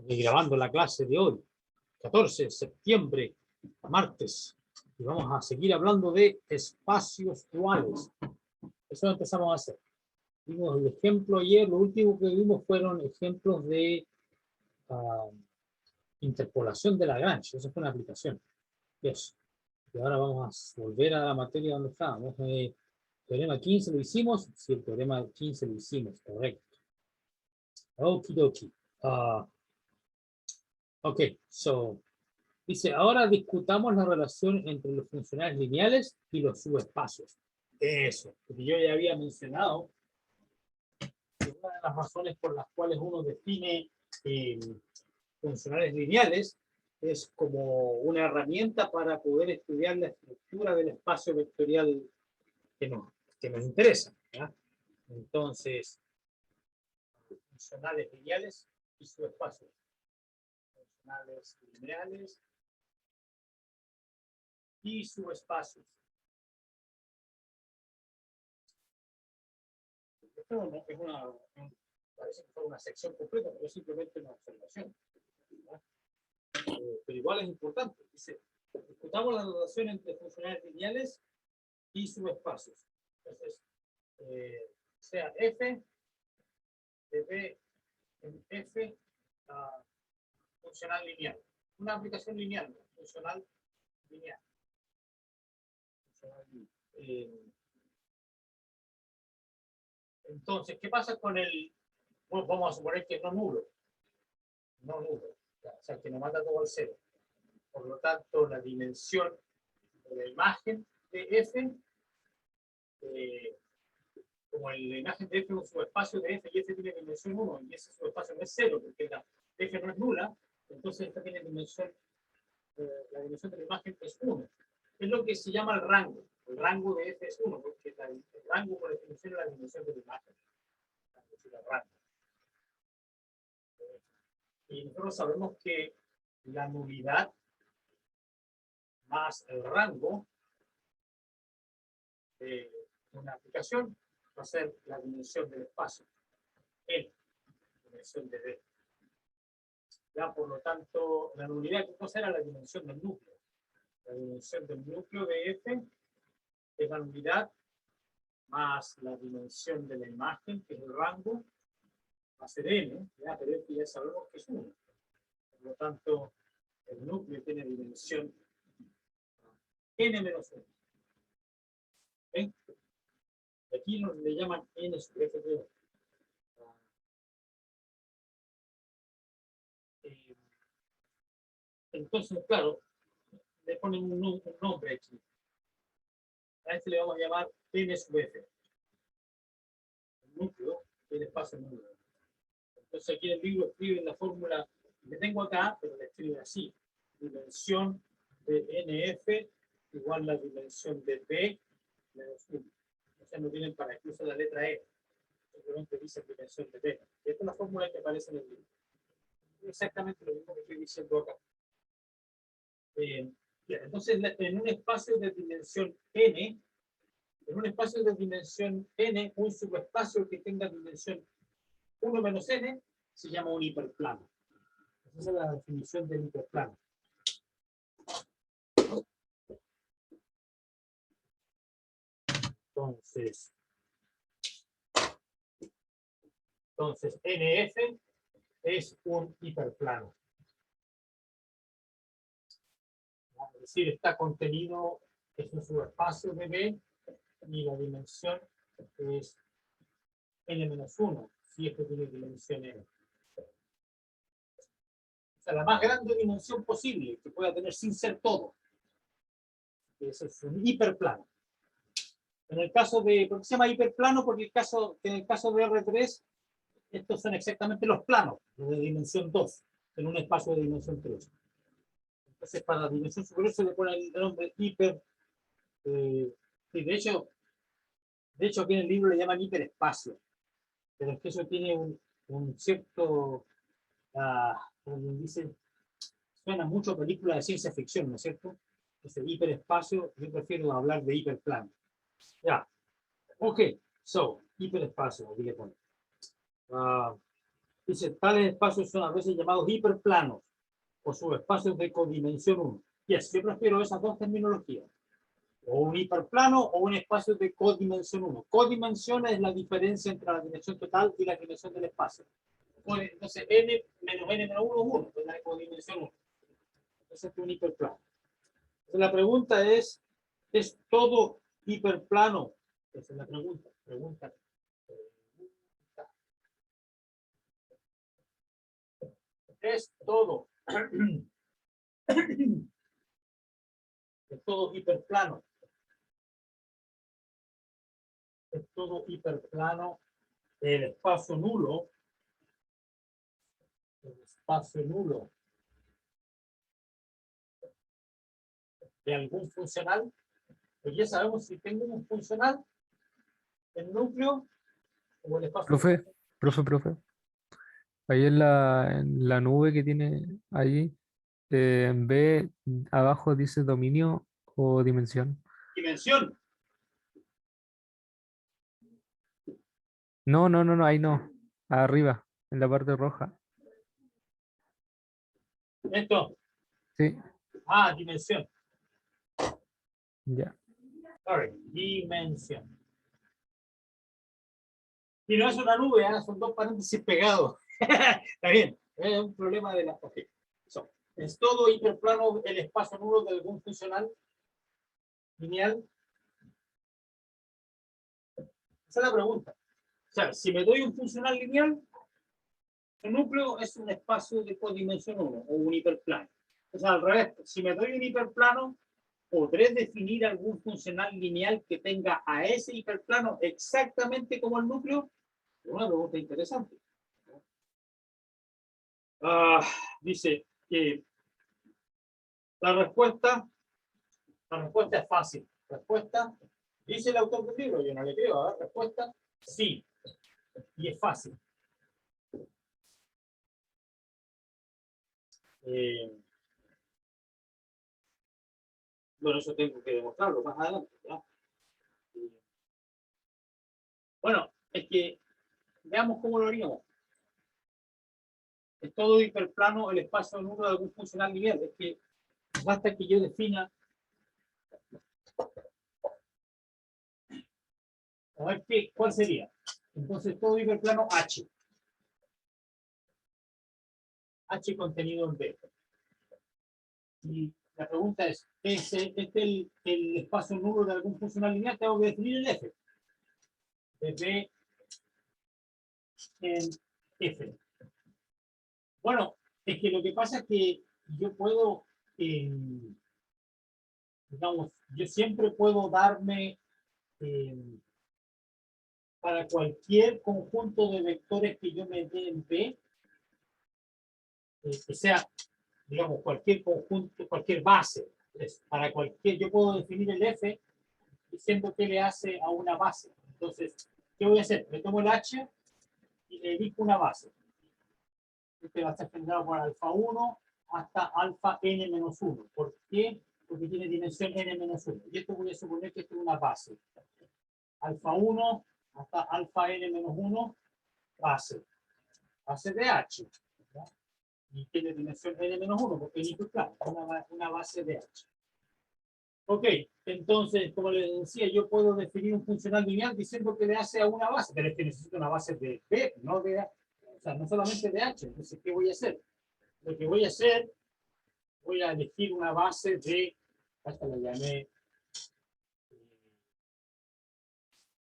y grabando la clase de hoy, 14 de septiembre, martes, y vamos a seguir hablando de espacios duales. Eso empezamos a hacer. Vimos el ejemplo ayer, lo último que vimos fueron ejemplos de interpolación de Lagrange. Esa fue una aplicación. Eso. Y ahora vamos a volver a la materia donde estábamos. Teorema 15 lo hicimos. Sí, el teorema 15 lo hicimos, correcto. Okidoki. Ok, so, dice, ahora discutamos la relación entre los funcionales lineales y los subespacios. Eso, porque yo ya había mencionado que una de las razones por las cuales uno define funcionales lineales es como una herramienta para poder estudiar la estructura del espacio vectorial que nos interesa, ¿ya? Entonces, funcionales lineales y subespacios. Funcionales lineales y subespacios. Esto no es parece que fue una sección completa, pero es simplemente una observación. Pero igual es importante. Dice, discutamos la relación entre funcionales lineales y subespacios. Entonces, sea f de b en f funcional lineal. Una aplicación lineal, funcional lineal. Entonces, ¿qué pasa con el? Bueno, vamos a suponer que no nulo. No nulo. O sea, que no manda todo al cero. Por lo tanto, la dimensión de la imagen de f, como la imagen de f es un subespacio de f y f tiene dimensión 1 y ese subespacio no es 0 porque la f no es nula, entonces esta tiene dimensión, la dimensión de la imagen es 1. Es lo que se llama el rango. El rango de f es 1 porque el rango por definición es la dimensión de la imagen. El rango. Y nosotros sabemos que la nulidad más el rango de una aplicación va a ser la dimensión del espacio, la dimensión de D. Ya, por lo tanto, la nulidad, ¿qué cosa era? La dimensión del núcleo. La dimensión del núcleo de F es la nulidad más la dimensión de la imagen, que es el rango, va a ser n, ya, pero F ya sabemos que es 1. Por lo tanto, el núcleo tiene dimensión n menos 1. ¿Okay? Aquí le llaman n sub f de 1. Entonces, claro, le ponen un nombre aquí. A este le vamos a llamar n sub f. El núcleo del espacio nulo. Entonces aquí en el libro escriben la fórmula que tengo acá, pero la escriben así. Dimensión de NF igual a la dimensión de B menos 1. O sea, no tienen para incluso la letra E. Simplemente dicen dimensión de B. Y esta es la fórmula que aparece en el libro. Exactamente lo mismo que estoy diciendo acá. Entonces, en un espacio de dimensión N, un subespacio que tenga dimensión 1 menos n se llama un hiperplano. Esa es la definición del hiperplano. Entonces NF es un hiperplano. Es decir, está contenido, es un subespacio de B y la dimensión es n-1, si esto tiene dimensión n. O sea, la más grande dimensión posible que pueda tener sin ser todo. Eso es un hiperplano. En el caso de, ¿por qué se llama hiperplano? Porque en el caso de R3, estos son exactamente los planos, los de dimensión 2, en un espacio de dimensión 3. Entonces, para la dimensión superior se le pone el nombre hiper. Sí, de hecho, aquí en el libro le llaman hiperespacio. Pero es que eso tiene un cierto, como dice, suena mucho a película de ciencia ficción, ¿no es cierto? Ese hiperespacio, yo prefiero hablar de hiperplano. Ya. Ok, so, hiperespacio, aquí le pongo. Dice, tales espacios son a veces llamados hiperplanos o subespacios de codimensión 1. Yes, yo prefiero esas dos terminologías. O un hiperplano o un espacio de codimensión 1. Codimensión es la diferencia entre la dimensión total y la dimensión del espacio. Entonces, n menos n menos 1 es 1, es la codimensión 1. Ese es un hiperplano. Entonces, la pregunta ¿es todo hiperplano? Esa es la pregunta. Es todo. Es todo hiperplano. Es todo hiperplano. El espacio nulo. El espacio nulo de algún funcional. Pues ya sabemos si tengo un funcional, el núcleo o el espacio. Profe. Ahí en la nube que tiene ahí, en B, abajo dice dominio o dimensión. Dimensión. No, ahí no. Arriba, en la parte roja. Esto. Sí, Dimensión. ya. Sorry, dimensión. Y no es una nube, son dos paréntesis pegados. Está bien, es un problema de la... Okay. So, ¿es todo hiperplano el espacio nulo de algún funcional lineal? Esa es la pregunta. O sea, si me doy un funcional lineal, el núcleo es un espacio de codimensión 1 o un hiperplano. O sea, al revés, si me doy un hiperplano, ¿podré definir algún funcional lineal que tenga a ese hiperplano exactamente como el núcleo? Una pregunta interesante. Dice que la respuesta es fácil. Respuesta, dice el autor del libro, yo no le creo, a ver, respuesta, sí. Y es fácil. Bueno, eso tengo que demostrarlo más adelante. ¿Ya? Bueno, es que veamos cómo lo haríamos. Es todo hiperplano el espacio en uno de algún funcional lineal. Es que basta que yo defina. A ver cuál sería. Entonces, todo hiperplano H. H contenido en B. Y la pregunta es el espacio nulo de algún funcional lineal? Tengo que definir el F. De B en F. Bueno, es que lo que pasa es que yo puedo, digamos, yo siempre puedo darme para cualquier conjunto de vectores que yo me dé en B, que sea, digamos, cualquier conjunto, cualquier base. Para cualquier, yo puedo definir el F diciendo qué le hace a una base. Entonces, ¿qué voy a hacer? Me tomo el H y le elijo una base. Este va a ser generado por alfa 1 hasta alfa n-1. ¿Por qué? Porque tiene dimensión n-1. Y esto voy a suponer que esto es una base. Alfa 1 hasta alfa n-1, base. Base de H. ¿Ya? Y tiene dimensión n-1 porque es una base de H. Ok, entonces, como les decía, yo puedo definir un funcional lineal diciendo que le hace a una base, pero es que necesito una base de B, no de A. O sea, no solamente de H. Entonces, ¿qué voy a hacer? Lo que voy a hacer, voy a elegir una base de, hasta la llamé,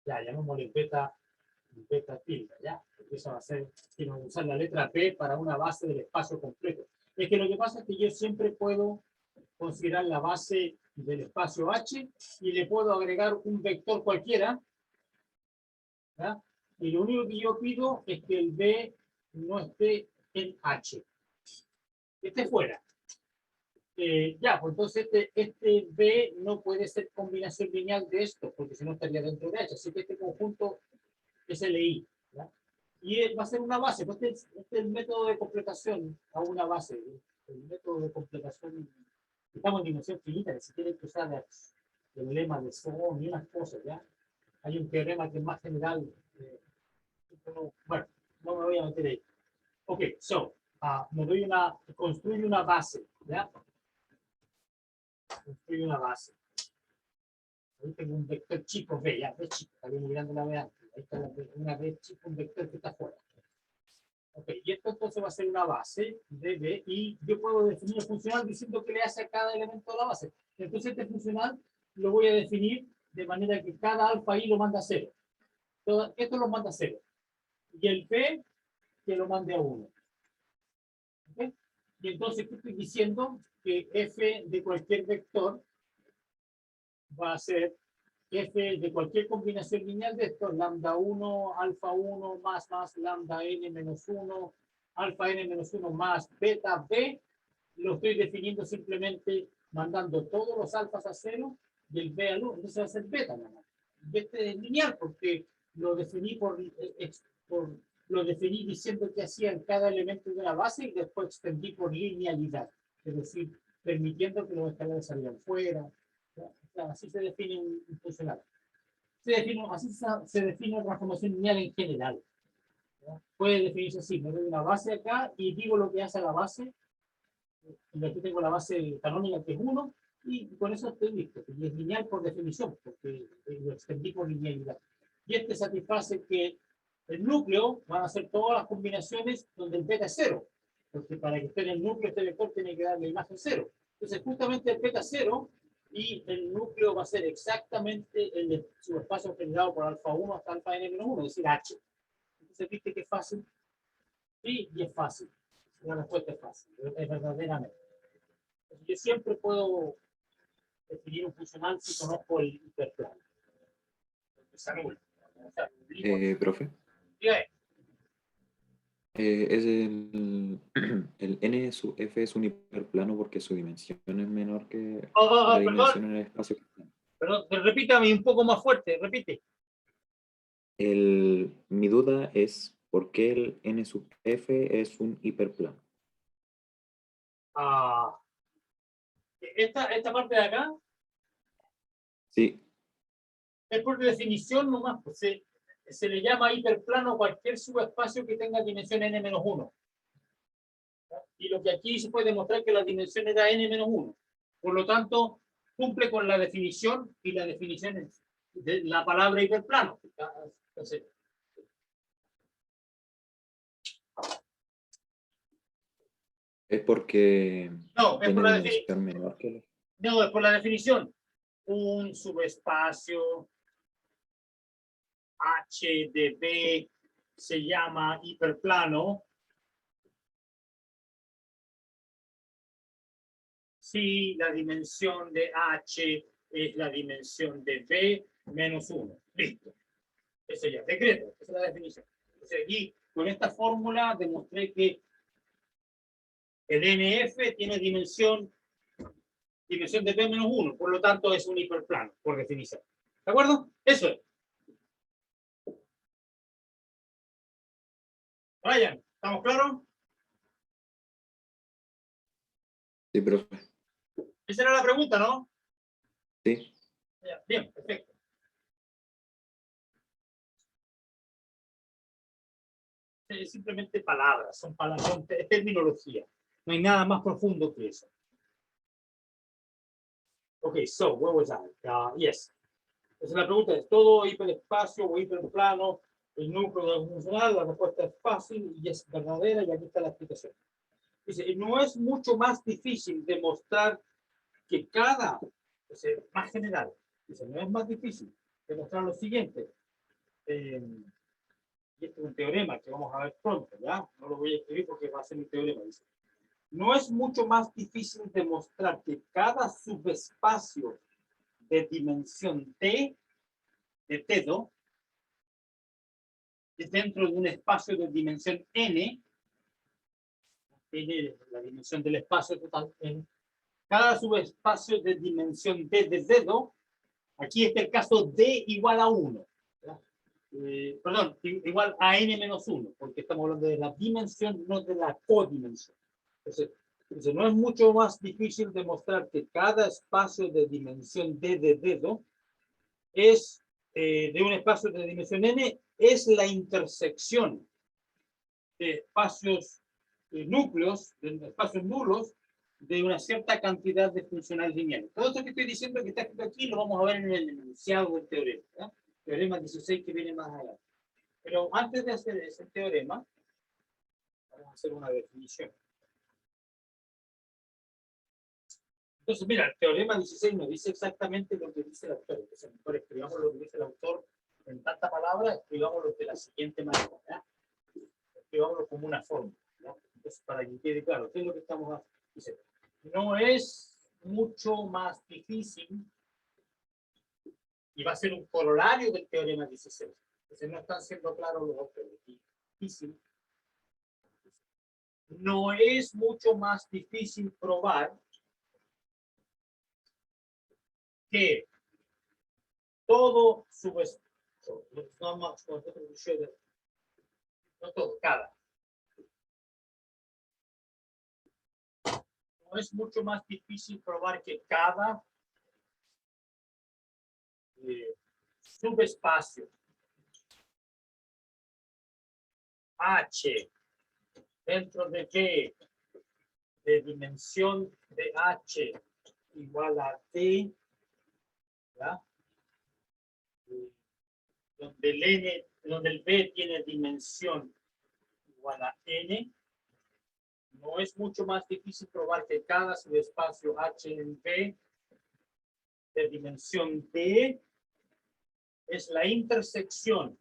ya llamémosle beta tilde, ya. Porque eso va a ser, quiero usar la letra B para una base del espacio completo. Es que lo que pasa es que yo siempre puedo considerar la base del espacio H y le puedo agregar un vector cualquiera, ¿ya? Y lo único que yo pido es que el B no esté en H, que esté fuera. Ya, pues entonces este B no puede ser combinación lineal de esto, porque si no estaría dentro de H, así que este conjunto es LI, ¿ya? Y va a ser una base, pues este es el método de completación a una base, el método de completación. Estamos en dimensión finita, ni siquiera hay que usar el lema de Son y unas cosas, ¿ya? Hay un teorema que es más general. Bueno, no me voy a meter ahí. Ok, so, me doy construyo una base, ¿ya? Construyo una base. Ahí tengo un vector chico B, ya, B chico, está bien mirando la B antes. Ahí está una B chico, un vector que está afuera. Ok, y esto entonces va a ser una base de B y yo puedo definir el funcional diciendo qué le hace a cada elemento de la base. Entonces este funcional lo voy a definir de manera que cada alfa i lo manda a 0. Esto lo manda a 0. Y el B que lo mande a 1. ¿Okay? Y entonces, ¿qué estoy diciendo? Que f de cualquier vector va a ser f de cualquier combinación lineal de estos, lambda 1, alfa 1, más lambda n menos 1, alfa n menos 1 más beta b, lo estoy definiendo simplemente mandando todos los alfas a 0 y el b al 1, entonces va a ser beta nada más. Este es lineal porque lo definí lo definí diciendo que hacía en cada elemento de la base y después extendí por linealidad, es decir, permitiendo que los escalares salgan fuera. Así se define un funcional. Así se define una transformación lineal en general. ¿Ya? Puede definirse así, me doy una base acá y digo lo que hace la base. Y aquí tengo la base canónica que es 1 y con eso estoy listo. Y es lineal por definición, porque lo extendí por linealidad. Y este satisface que el núcleo van a ser todas las combinaciones donde el beta es 0. Porque para que esté en el núcleo este vector tiene que darle imagen 0. Entonces justamente el beta 0 y el núcleo va a ser exactamente el subespacio generado por alfa 1 hasta alfa n-1, es decir, h. Entonces, ¿viste que es fácil? Sí, y es fácil. La respuesta es fácil, es verdaderamente. Entonces, yo siempre puedo definir un funcional si conozco el hiperplano. Profe, es el n sub f es un hiperplano porque su dimensión es menor que la dimensión en el espacio que está. Perdón, repítame un poco más fuerte, repite. Mi duda es por qué el n sub f es un hiperplano. Esta parte de acá Sí, es por definición nomás, pues, se le llama hiperplano cualquier subespacio que tenga dimensión n-1. Y lo que aquí se puede demostrar que la dimensión era n-1. Por lo tanto, cumple con la definición y la definición de la palabra hiperplano. Entonces, es porque no, es tiene por la dimensión menor que la... No, es por la definición. Un subespacio H de B se llama hiperplano si la dimensión de H es la dimensión de B menos 1. Listo. Eso ya, decreto. Esa es la definición. Entonces, aquí, con esta fórmula, demostré que el NF tiene dimensión de B menos 1. Por lo tanto, es un hiperplano, por definición. ¿De acuerdo? Eso es. Ryan, ¿estamos claros? Sí, profe. Esa era la pregunta, ¿no? Sí. Bien, perfecto. Es simplemente palabras, son terminología. No hay nada más profundo que eso. Ok, so, where was I? Yes. Entonces la pregunta es, ¿todo hiperespacio o hiperplano, el núcleo de algún funcional? La respuesta es fácil y es verdadera y aquí está la explicación. Dice, no es mucho más difícil demostrar que cada, más general, dice, no es más difícil demostrar lo siguiente. Y este es un teorema que vamos a ver pronto, ¿ya? No lo voy a escribir porque va a ser un teorema, dice. No es mucho más difícil demostrar que cada subespacio de dimensión T, de T2, es dentro de un espacio de dimensión N, N la dimensión del espacio total, N. Cada subespacio de dimensión D de dedo, aquí está el caso D igual a 1. Perdón, igual a n menos 1, porque estamos hablando de la dimensión, no de la codimensión. Entonces, no es mucho más difícil demostrar que cada espacio de dimensión d de dedo es de un espacio de dimensión n, es la intersección de espacios núcleos, de espacios nulos, de una cierta cantidad de funcionales lineales. Todo esto que estoy diciendo que está escrito aquí lo vamos a ver en el enunciado del teorema. ¿Ya? Teorema 16 que viene más adelante. Pero antes de hacer ese teorema, vamos a hacer una definición. Entonces, mira, el teorema 16 nos dice exactamente lo que dice el autor. Entonces, mejor escribamos lo que dice el autor en tantas palabras, escribámoslo de la siguiente manera. ¿Ya? Escribámoslo como una forma. ¿No? Entonces, para que quede claro, ¿qué es lo que estamos diciendo? No es mucho más difícil, y va a ser un corolario del teorema 16. Entonces, no están siendo claros los autores. Difícil. No es mucho más difícil probar que todo no todo, cada. No es mucho más difícil probar que cada subespacio H dentro de V de dimensión de H igual a T, ¿ya? Donde el V tiene dimensión igual a N, no es mucho más difícil probar que cada subespacio H en V de dimensión D es la intersección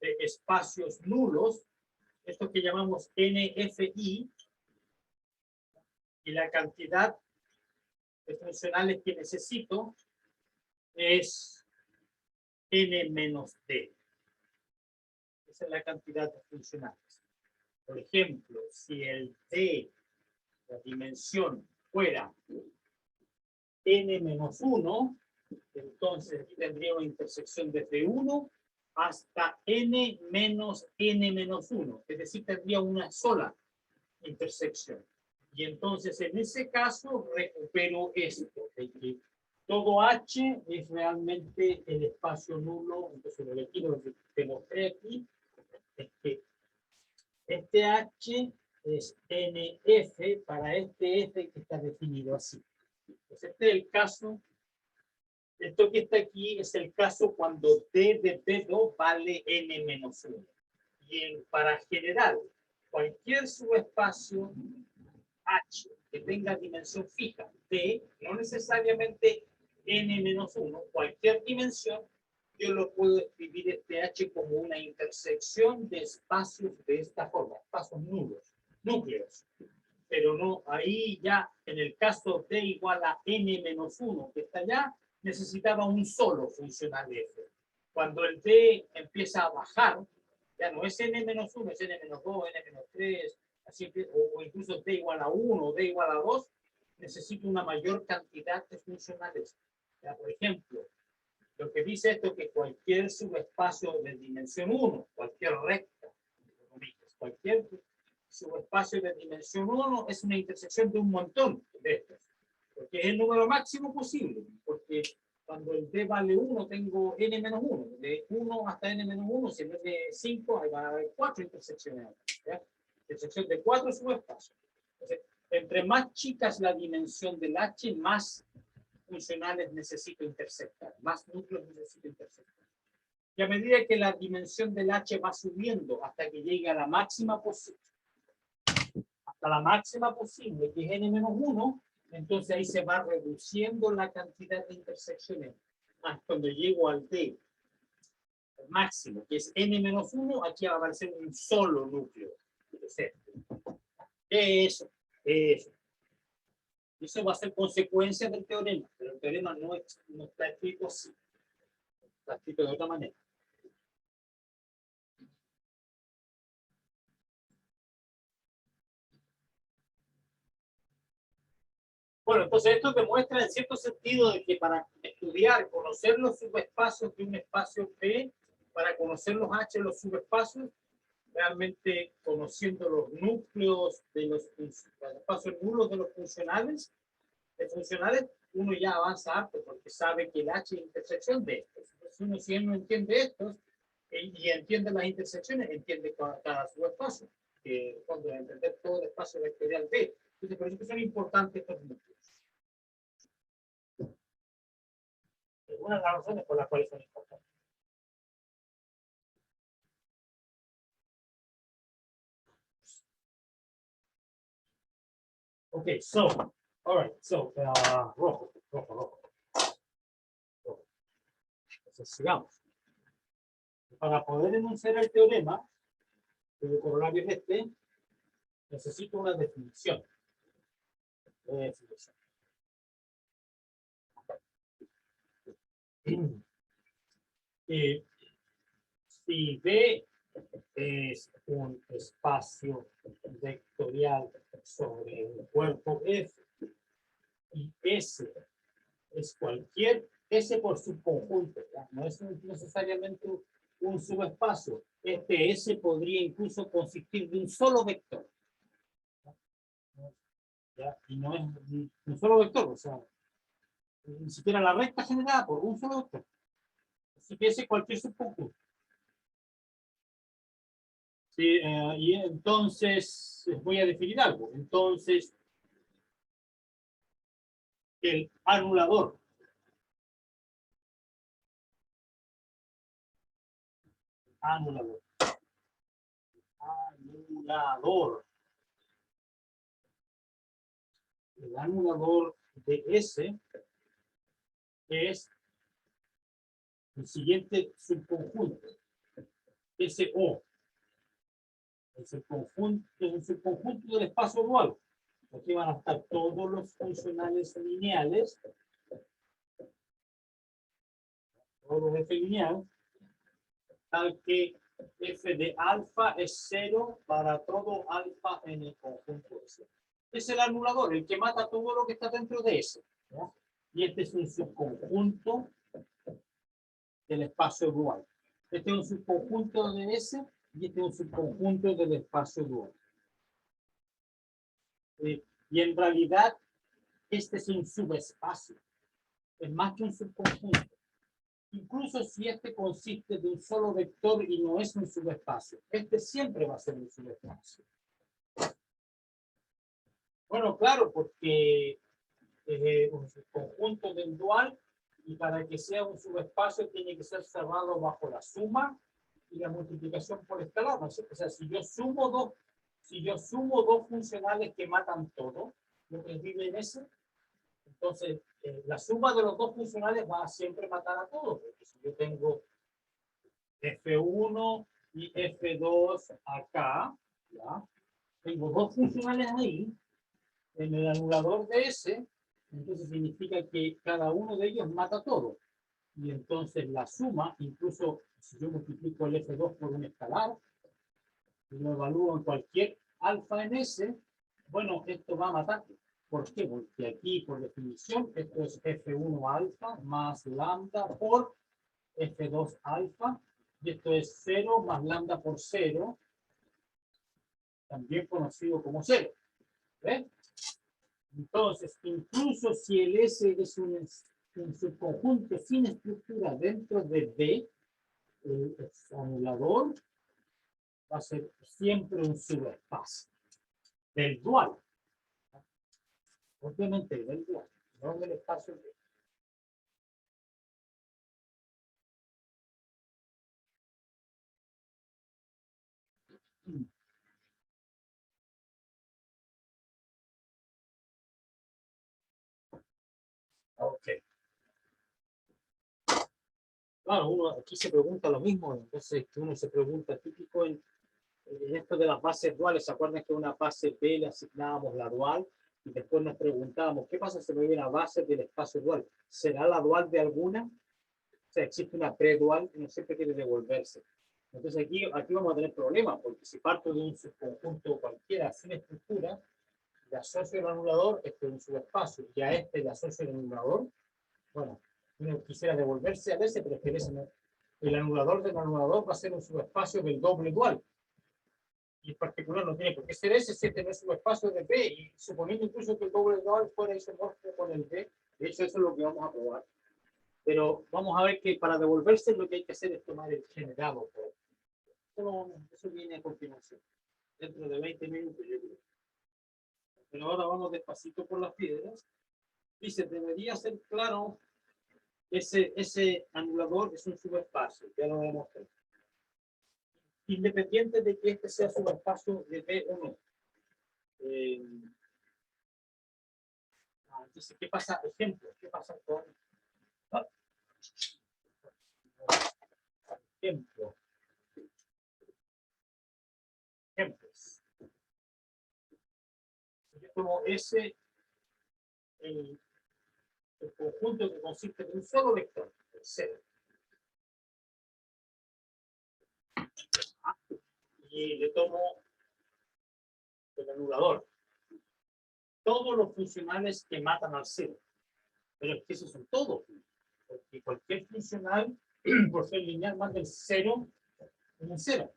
de espacios nulos, esto que llamamos NFI, y la cantidad de funcionales que necesito es N menos D. Esa es la cantidad de funcionales. Por ejemplo, si el D, la dimensión, fuera N menos 1, entonces aquí tendría una intersección desde 1 hasta N menos N menos 1. Es decir, tendría una sola intersección. Y entonces en ese caso recupero esto, de que todo H es realmente el espacio nulo. Entonces lo que demostré aquí es que este H es NF para este F que está definido así. Entonces este es el caso, esto que está aquí es el caso cuando D de D2 vale N menos 1. Y para generar cualquier subespacio H que tenga dimensión fija, D, no necesariamente N menos 1, cualquier dimensión, yo lo puedo escribir este H como una intersección de espacios de esta forma, espacios nulos, núcleos. Pero no, ahí ya en el caso D igual a N menos 1, que está allá, necesitaba un solo funcional F. Cuando el D empieza a bajar, ya no es N menos 1, es N menos 2, N menos 3, así que, o incluso D igual a 1 o D igual a 2, necesito una mayor cantidad de funcionales. Ya, por ejemplo, lo que dice esto es que cualquier subespacio de dimensión 1, cualquier recta, cualquier subespacio de dimensión 1 es una intersección de un montón de estos, porque es el número máximo posible, porque cuando el D vale 1 tengo N menos 1, de 1 hasta N menos 1, si en vez de 5 hay va a haber 4 intersecciones, ¿ya? Intersección de 4 subespacios. Entonces, entre más chica es la dimensión del H, más funcionales necesito intersectar, más núcleos necesito intersectar. Y a medida que la dimensión del H va subiendo hasta que llegue a la máxima posible, que es N menos 1, entonces ahí se va reduciendo la cantidad de intersecciones. Cuando llego al D, el máximo, que es N menos 1, aquí va a aparecer un solo núcleo. Eso. Eso va a ser consecuencia del teorema, pero el teorema no está escrito así. Está escrito de otra manera. Bueno, entonces esto demuestra en cierto sentido de que para estudiar, conocer los subespacios de un espacio P, para conocer los H de los subespacios, realmente conociendo los núcleos de los espacios nulos de los funcionales, uno ya avanza harto porque sabe que el H es intersección de estos. Entonces, si uno no entiende estos, y entiende las intersecciones, entiende cada subespacio, que cuando entender todo el espacio vectorial B. Entonces, por eso que son importantes estos núcleos. Es una de las razones por las cuales son importantes. Okay, so, all right, so, rojo. Entonces, sigamos. Para poder enunciar el teorema, el corolario es este, necesito una definición. Si B es un espacio vectorial sobre un cuerpo F y S es cualquier S por subconjunto, ¿ya? No es necesariamente un subespacio. Este S podría incluso consistir de un solo vector, ¿ya? Y no es un solo vector, o sea, ni siquiera la recta generada por un solo vector. Así que ese es cualquier subconjunto. Sí, y entonces voy a definir algo. Entonces, el anulador el anulador de S es el siguiente subconjunto, SO. Es un subconjunto del espacio dual. Aquí van a estar todos los funcionales lineales, todos los F lineal, tal que F de alfa es 0 para todo alfa en el conjunto S. Es el anulador, el que mata todo lo que está dentro de S, ¿ya? Y este es un subconjunto del espacio dual. Este es un subconjunto de S y este es un subconjunto del espacio dual. Y en realidad, este es un subespacio. Es más que un subconjunto. Incluso si este consiste de un solo vector y no es un subespacio, este siempre va a ser un subespacio. Bueno, claro, porque es un subconjunto del dual y para que sea un subespacio tiene que ser cerrado bajo la suma y la multiplicación por escalar, ¿no? O sea, si yo sumo dos funcionales que matan todo, lo que vive en ese, entonces la suma de los dos funcionales va a siempre matar a todos, porque si yo tengo F1 y F2 acá, ¿ya? Tengo dos funcionales ahí, en el anulador de ese, entonces significa que cada uno de ellos mata todo. Y entonces la suma, incluso si yo multiplico el F2 por un escalar, y lo evalúo en cualquier alfa en S, bueno, esto va a matar. ¿Por qué? Porque aquí, por definición, esto es F1 alfa más lambda por F2 alfa, y esto es 0 más lambda por 0, también conocido como 0. ¿Ven? Entonces, incluso si el S es un subconjunto sin estructura dentro de B, el anulador va a ser siempre un subespacio del dual. Obviamente del dual, no del espacio B. Ok. Claro, uno aquí se pregunta lo mismo, entonces uno se pregunta típico en esto de las bases duales. ¿Se acuerdan que a una base B le asignábamos la dual? Y después nos preguntábamos, ¿qué pasa si me doy una base del espacio dual? ¿Será la dual de alguna? O sea, existe una predual y no siempre quiere devolverse. Entonces aquí vamos a tener problemas, porque si parto de un subconjunto cualquiera sin estructura, le asocio el anulador, este es un subespacio, y a este le asocio el anulador, bueno, uno quisiera devolverse a ese, pero es que ese no. El anulador del anulador va a ser un subespacio del doble dual. Y en particular no tiene por qué ser ese, si este no es un espacio de B, y suponiendo incluso que el doble dual fuera isomorfo con el B, de hecho eso es lo que vamos a probar. Pero vamos a ver que para devolverse lo que hay que hacer es tomar el generado. Eso viene a continuación. Dentro de 20 minutos, yo creo. Pero ahora vamos despacito por las piedras. Dice, debería ser claro, ese anulador es un subespacio, ya lo demostré. Independiente de que este sea subespacio de B o no. Entonces, ¿qué pasa? Ejemplo, ¿qué pasa con ejemplo? Ejemplos. Yo tomo ese, el conjunto que consiste en un solo vector, el 0. Y le tomo el anulador. Todos los funcionales que matan al 0. Pero es que esos son todos. Porque cualquier funcional, por ser lineal, mata el 0 en un 0.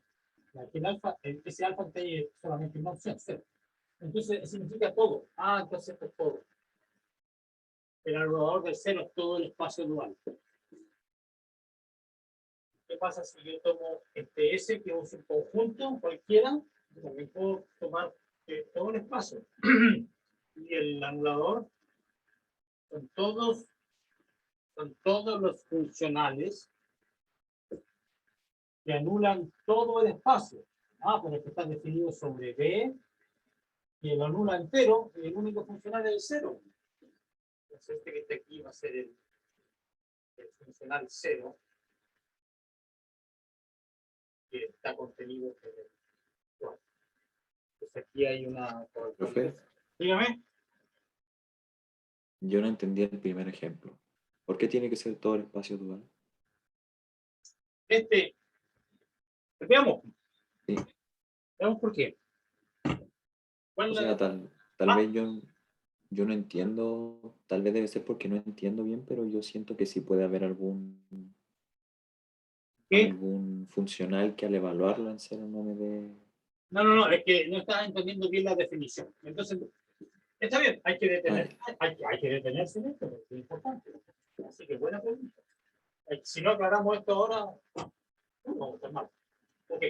Aquí el alfa, ese alfa tiene solamente una opción, 0. Entonces significa todo. Entonces esto es todo. El anulador del 0 es todo el espacio dual. ¿Qué pasa si yo tomo este S, que es un conjunto cualquiera? También puedo tomar todo el espacio. Y el anulador son todos los funcionales que anulan todo el espacio. Pero que está definido sobre B, y lo anula entero, y el único funcional es el 0. Entonces este que está aquí va a ser el funcional 0, que está contenido en el 4. Entonces aquí hay una... Profe, Dígame. yo no entendí el primer ejemplo. ¿Por qué tiene que ser todo el espacio dual? Veamos. Sí. Veamos por qué. O sea, tal vez yo no entiendo, tal vez debe ser porque no entiendo bien, pero yo siento que sí puede haber algún funcional que al evaluarlo en 0 no me dé... No, es que no estás entendiendo bien la definición. Entonces, está bien, hay que detenerse en esto, porque es importante. Así que buena pregunta. Si no aclaramos esto ahora, vamos a estar mal. Ok,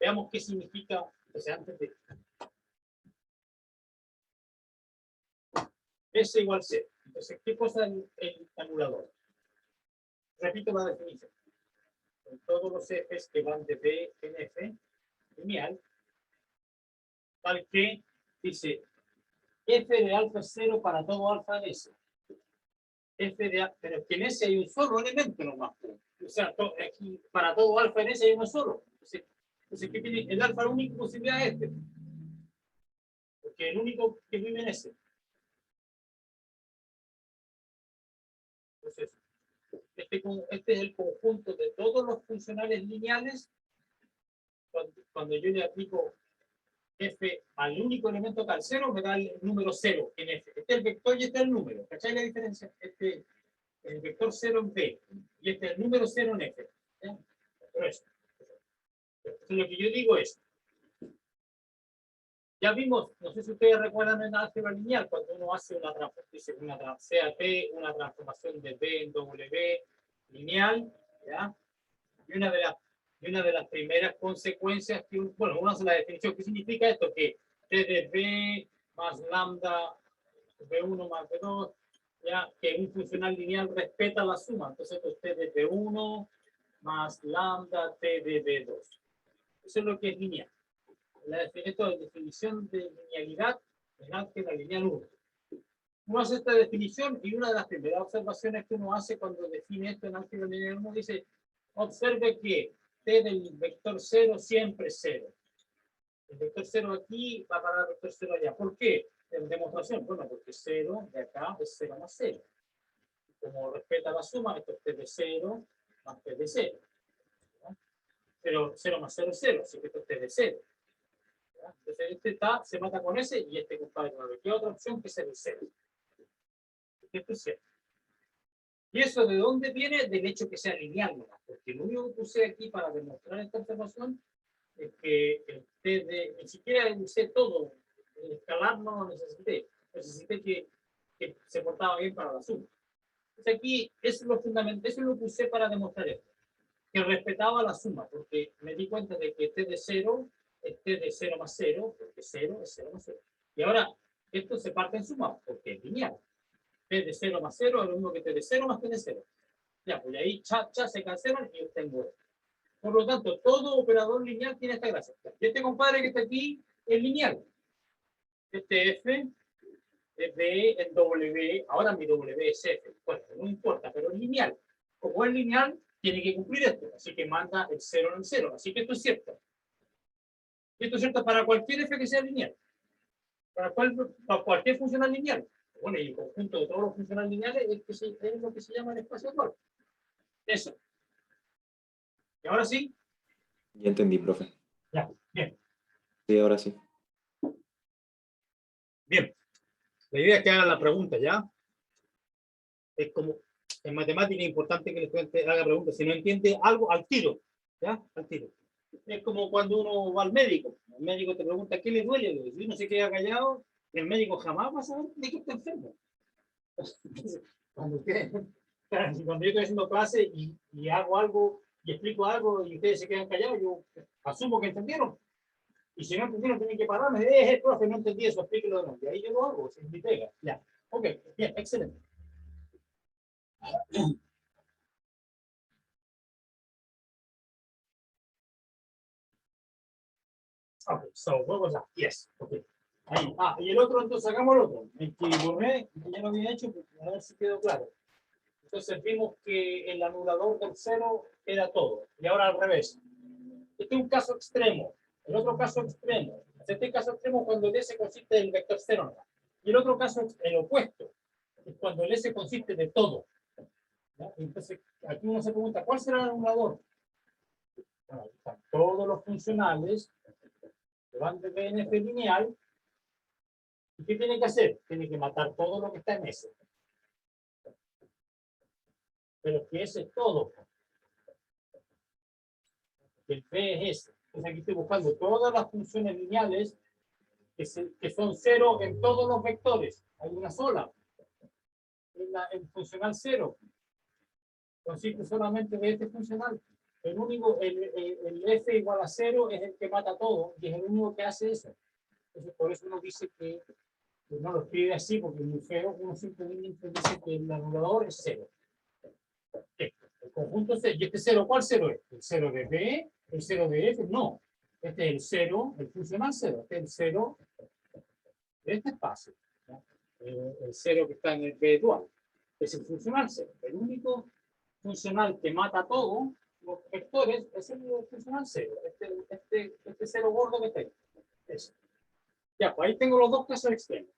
veamos qué significa, antes de S igual 0. Entonces, ¿qué cosa es el anulador? Repito la definición. En todos los Fs que van de B en F, lineal, tal que dice F de alfa es 0 para todo alfa en S. Pero es que en S hay un solo elemento nomás. O sea, aquí, para todo alfa en S hay uno solo. Entonces ¿qué tiene? El alfa, la única posibilidad es este. Porque el único que vive en S. Entonces, este es el conjunto de todos los funcionales lineales. Cuando yo le aplico F al único elemento acá, al 0, me da el número 0 en F. Este es el vector y este es el número. ¿Cachai la diferencia? El vector 0 en B y este es el número 0 en F. Pero eso. Entonces, lo que yo digo es, ya vimos, no sé si ustedes recuerdan en álgebra lineal, cuando uno hace una transformación, una transformación de B en W lineal, ¿ya? Y una de las primeras consecuencias que, bueno, una hace la definición, ¿qué significa esto? Que T de B más lambda B1 más B2, ya, que un funcional lineal respeta la suma, entonces esto es T de B1 más lambda T de B2. Eso es lo que es lineal. Esto es definición de linealidad en álgebra lineal 1. Uno hace esta definición y una de las primeras observaciones que uno hace cuando define esto en álgebra lineal 1 dice, observe que T del vector 0 siempre es 0. El vector 0 aquí va para el vector 0 allá. ¿Por qué? En demostración, bueno, porque 0 de acá es 0 más 0. Como respeta la suma, esto es T de 0 más T de 0. Pero 0 más 0 es 0, así que esto es T de 0. Entonces este se mata con ese y este compadre con el. ¿Qué otra opción que es el 0? Este es 0. ¿Y eso de dónde viene? Del hecho que sea lineal, ¿no? Porque lo único que puse aquí para demostrar esta observación es que el T de, ni siquiera usé todo, el escalar no lo necesité que se portaba bien para la suma. Entonces aquí es lo fundamental, eso es lo que usé para demostrar esto. Que respetaba la suma, porque me di cuenta de que t de 0 es t de 0 más 0, porque 0 es 0 más 0. Y ahora, esto se parte en suma, porque es lineal. T de 0 más 0 es lo mismo que t de 0 más t de 0. Ya, pues ahí se cancelan y yo tengo esto. Por lo tanto, todo operador lineal tiene esta gracia. Y este compadre que está aquí es lineal. Este F es B, el W, ahora mi W es F. Bueno, no importa, pero es lineal. Como es lineal, tiene que cumplir esto. Así que manda el 0 en el 0. Así que esto es cierto. Y esto es cierto para cualquier F que sea lineal. Para cualquier funcional lineal. Bueno, y el conjunto de todos los funcionales lineales es lo que se llama el espacio actual. Eso. Y ahora sí. Ya entendí, profe. Ya, bien. Sí, ahora sí. Bien. La idea es que hagan la pregunta, ¿ya? Es como, en matemática es importante que el estudiante haga preguntas. Si no entiende algo, al tiro, ¿ya? Al tiro. Es como cuando uno va al médico. El médico te pregunta, ¿qué le duele? Si uno se queda callado, el médico jamás va a saber de qué está enfermo. Entonces, cuando yo estoy haciendo clase y hago algo, y explico algo, y ustedes se quedan callados, yo asumo que entendieron. Y si no entendieron, tienen que pararme. Profe, no entendí eso, explíquelo de nuevo. Y ahí yo lo hago, es mi pega. Ya. Ok, bien, excelente. Okay, so what was that? Yes, okay. Ahí. Y el otro, entonces sacamos el otro. El que borré, que ya lo había hecho, pues, a ver si quedó claro. Entonces vimos que el anulador del 0 era todo. Y ahora al revés. Este es un caso extremo. El otro caso extremo. Este caso extremo cuando el S consiste del vector 0. Y el otro caso, el opuesto, es cuando el S consiste de todo. ¿Ya? Entonces, aquí uno se pregunta, ¿cuál será el anulador? Bueno, están todos los funcionales que van de BNF lineal. ¿Y qué tiene que hacer? Tiene que matar todo lo que está en S. Pero que ese es todo. El P es S. Entonces aquí estoy buscando todas las funciones lineales que son 0 en todos los vectores. Hay una sola. El funcional 0 consiste solamente de este funcional. El único, el F igual a 0 es el que mata todo y es el único que hace eso. Entonces, por eso uno dice que no lo escribe así porque es muy feo. Uno simplemente dice que el anulador es 0. El conjunto es 0. ¿Y este 0 cuál 0 es? ¿El 0 de B? ¿El 0 de F? No. Este es el 0, el funcional 0. Este es el 0 de este espacio. El 0 que está en el B dual. Es el funcional 0. El único funcional que mata todo los vectores es el funcional 0. Este 0 gordo que tengo. Eso. Ya, pues ahí tengo los dos casos extremos.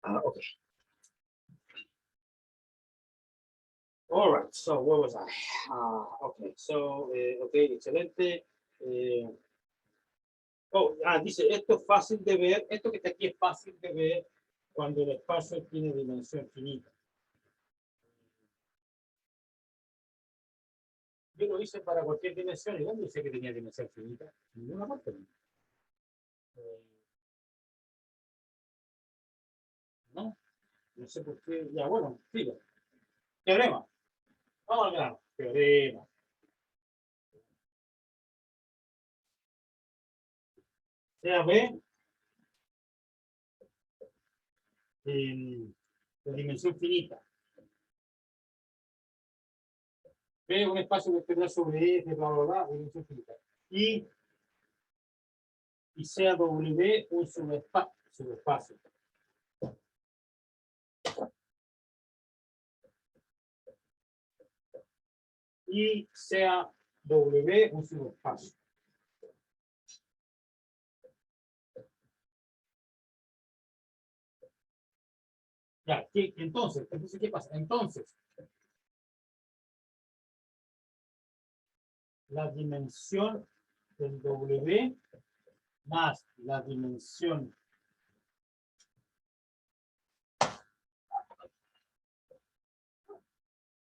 Ok. All right, so where was I? Okay, so, okay, excelente. Dice, esto es fácil de ver, esto que está aquí es fácil de ver cuando el espacio tiene dimensión finita. Yo lo hice para cualquier dimensión, ¿y dónde dice que tenía dimensión finita? En ninguna parte. No, no sé por qué, ya bueno, sigo. Teorema. Vamos al grano. Teorema. Sea B, la dimensión finita. B es un espacio vectorial sobre F, bla, bla, bla, dimensión finita. Y sea W un subespacio. Y sea W un subespacio. Ya, entonces, ¿qué pasa? Entonces, la dimensión del W más la dimensión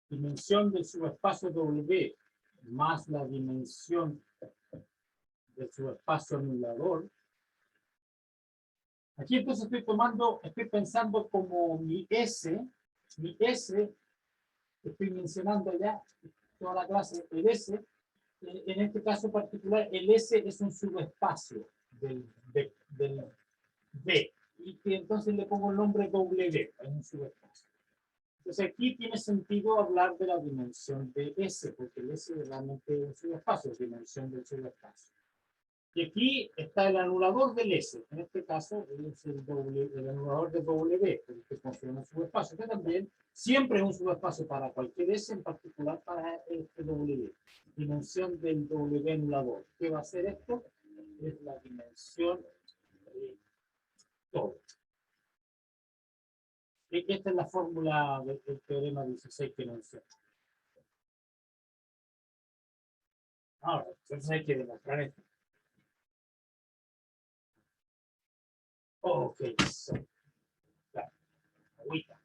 del subespacio W más la dimensión del subespacio anulador Aquí entonces estoy pensando como mi S, estoy mencionando ya toda la clase, el S, en este caso particular, el S es un subespacio del B, y que entonces le pongo el nombre W, es un subespacio. Entonces aquí tiene sentido hablar de la dimensión de S, porque el S realmente es un subespacio, dimensión del subespacio. Y aquí está el anulador del S, en este caso es el anulador de W, que funciona en subespacio, que también siempre es un subespacio para cualquier S, en particular para este W. Dimensión del W anulador. ¿Qué va a hacer esto? Es la dimensión de todo. Y esta es la fórmula del teorema 16 que mencioné. Ahora, entonces hay que demostrar esto. Ok, so, claro, agüita.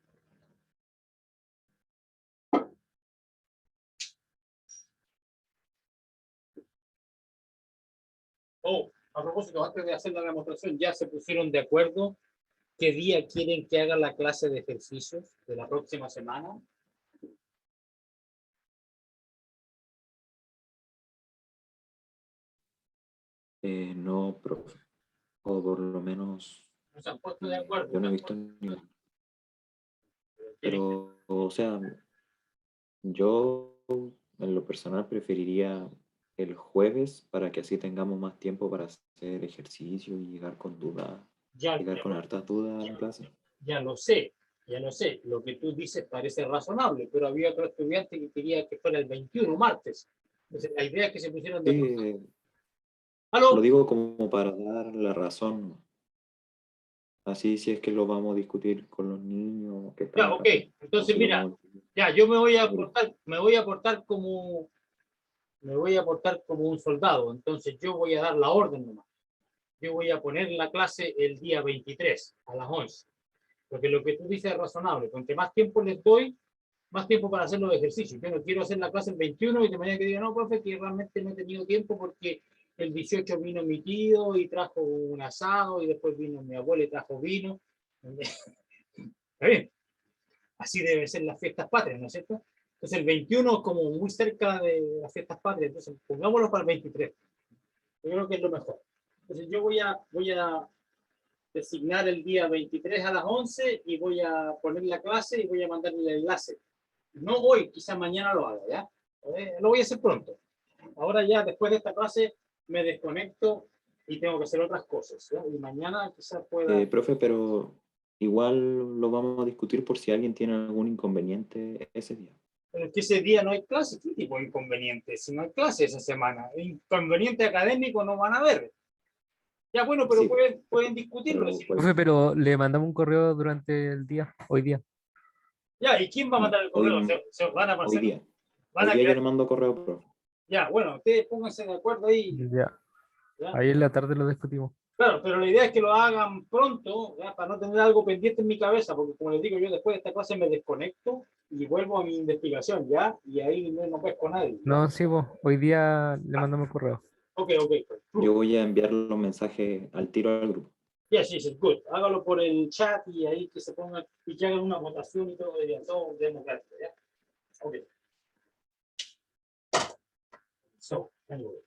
Oh, a propósito, antes de hacer la demostración, ¿ya se pusieron de acuerdo qué día quieren que haga la clase de ejercicios de la próxima semana? No, profe. O por lo menos No se han puesto de acuerdo. yo no he visto ni... Pero, o sea, yo en lo personal preferiría el jueves para que así tengamos más tiempo para hacer ejercicio y llegar con dudas, llegar con hartas dudas a la clase. Ya lo sé, ya lo sé. Lo que tú dices parece razonable, pero había otro estudiante que quería que fuera el 21 martes. Entonces, la idea es que se pusieron de acuerdo. Sí, ¿Aló? lo digo como para dar la razón. Así si es que lo vamos a discutir con los niños que están Ya, acá. ok. Entonces, mira, ya, yo me voy a aportar como un soldado. Entonces, yo voy a dar la orden nomás. Yo voy a poner la clase el día 23 a las 11. Porque lo que tú dices es razonable. Cuanto más tiempo les doy, más tiempo para hacer los ejercicios. Yo no quiero hacer la clase el 21 y de manera que diga, no, profe, que realmente no he tenido tiempo porque el 18 vino mi tío y trajo un asado y después vino mi abuela y trajo vino. Está bien. Así deben ser las fiestas patrias, ¿no es cierto? Entonces el 21 es como muy cerca de las fiestas patrias, entonces pongámoslo para el 23. Yo creo que es lo mejor. Entonces yo voy a designar el día 23 a las 11 y voy a poner la clase y voy a mandarle el enlace. No hoy, quizás mañana lo haga, ¿ya? Lo voy a hacer pronto. Ahora ya, después de esta clase, me desconecto y tengo que hacer otras cosas, ¿ya? Y mañana quizás pueda... Profe, pero igual lo vamos a discutir por si alguien tiene algún inconveniente ese día. Pero es que ese día no hay clase. ¿Qué tipo de inconveniente? Si no hay clase esa semana, inconveniente académico no van a haber. Ya, bueno, pero Sí, pueden discutirlo. pero, Decir, Profe, pero le mandamos un correo durante el día, hoy día. ya, ¿y quién va a mandar el correo? ¿Se van a pasar? hoy ¿Van a día yo crear? le mando correo, profe. Ya, bueno, ustedes pónganse de acuerdo ahí. Ya, ¿Ya? ahí en la tarde lo discutimos. Claro, pero la idea es que lo hagan pronto, ¿ya? Para no tener algo pendiente en mi cabeza, porque como les digo, yo después de esta clase me desconecto y vuelvo a mi investigación, ¿ya? Y ahí no pesco a nadie, ¿ya? No, sí, vos, hoy día le mandamos el correo. Ok, pues, Yo voy a enviar los mensajes al tiro al grupo. yes, yes, good. Hágalo por el chat y ahí que se pongan y que hagan una votación y todo, todo democrático, ¿ya? Ok. So, anyway.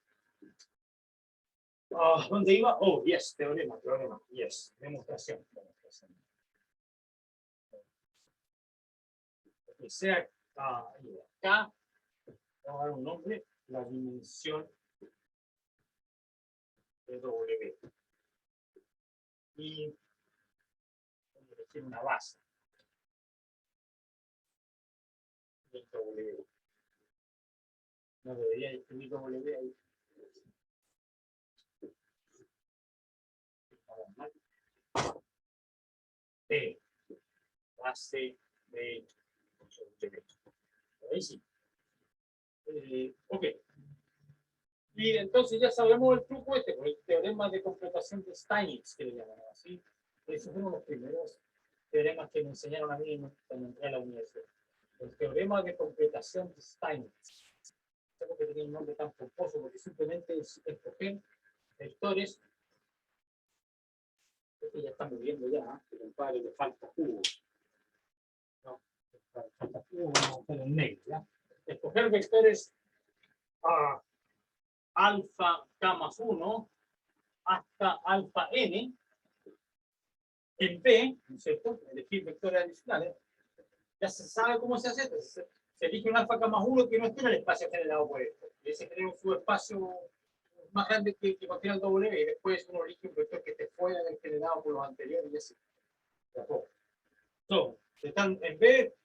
¿Dónde iba? Oh, yes, teorema, yes, demostración. Que sea acá, vamos a dar un nombre, la dimensión de W. Y elegir una base de W. No debería escribir W ahí. B, base de W. Ahí sí. Ok. Y entonces ya sabemos el truco este, el teorema de completación de Steinitz, que le llaman así. Esos fueron los primeros teoremas que me enseñaron a mí cuando entré a la universidad. El teorema de completación de Steinitz. Tengo que tener un nombre tan pomposo porque simplemente es escoger vectores Este ya está muriendo ya, pero compadre le falta jugo. No, le falta jugo, vamos a hacer en negro, ¿ya? Escoger vectores alfa k más 1 hasta alfa n en B, ¿no es cierto? Elegir vectores adicionales. Ya se sabe cómo se hace esto. Se elige un alfa k más 1 que no esté en el espacio generado por esto. Y ese genera un subespacio más grande que contiene el W, y después uno elige un vector que esté fuera del generado por los anteriores y así. Están en B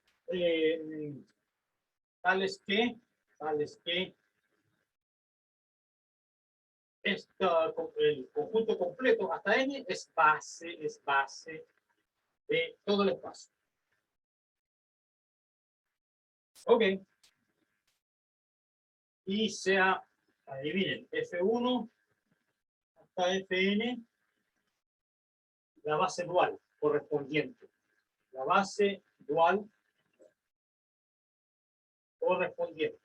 tales que el conjunto completo hasta n es base de todo el espacio. Ok. Y sea, adivinen, F1 hasta Fn, la base dual correspondiente. La base dual correspondiente.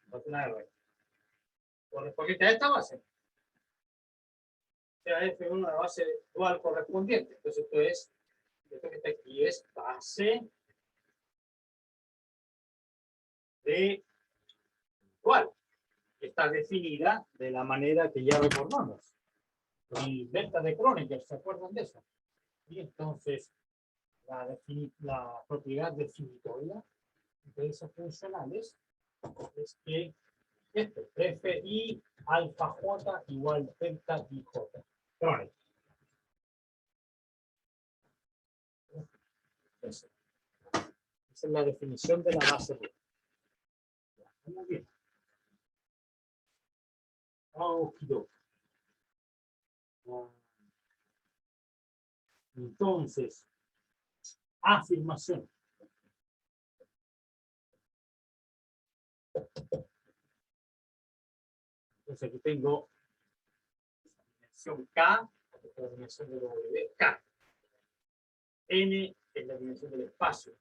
No tiene nada de R. Correspondiente a esta base. Sea F1 la base dual correspondiente. Entonces esto que está aquí es base de dual. Está definida de la manera que ya recordamos. El delta de Kronecker, ¿se acuerdan de eso? Y entonces la propiedad definitoria de esos funcionales es que esto, Fi alfa j igual delta i j. Kronecker. Esa es la definición de la base. Muy bien. Entonces, afirmación. Entonces aquí tengo la dimensión K, la dimensión de W, K. N es la dimensión del espacio.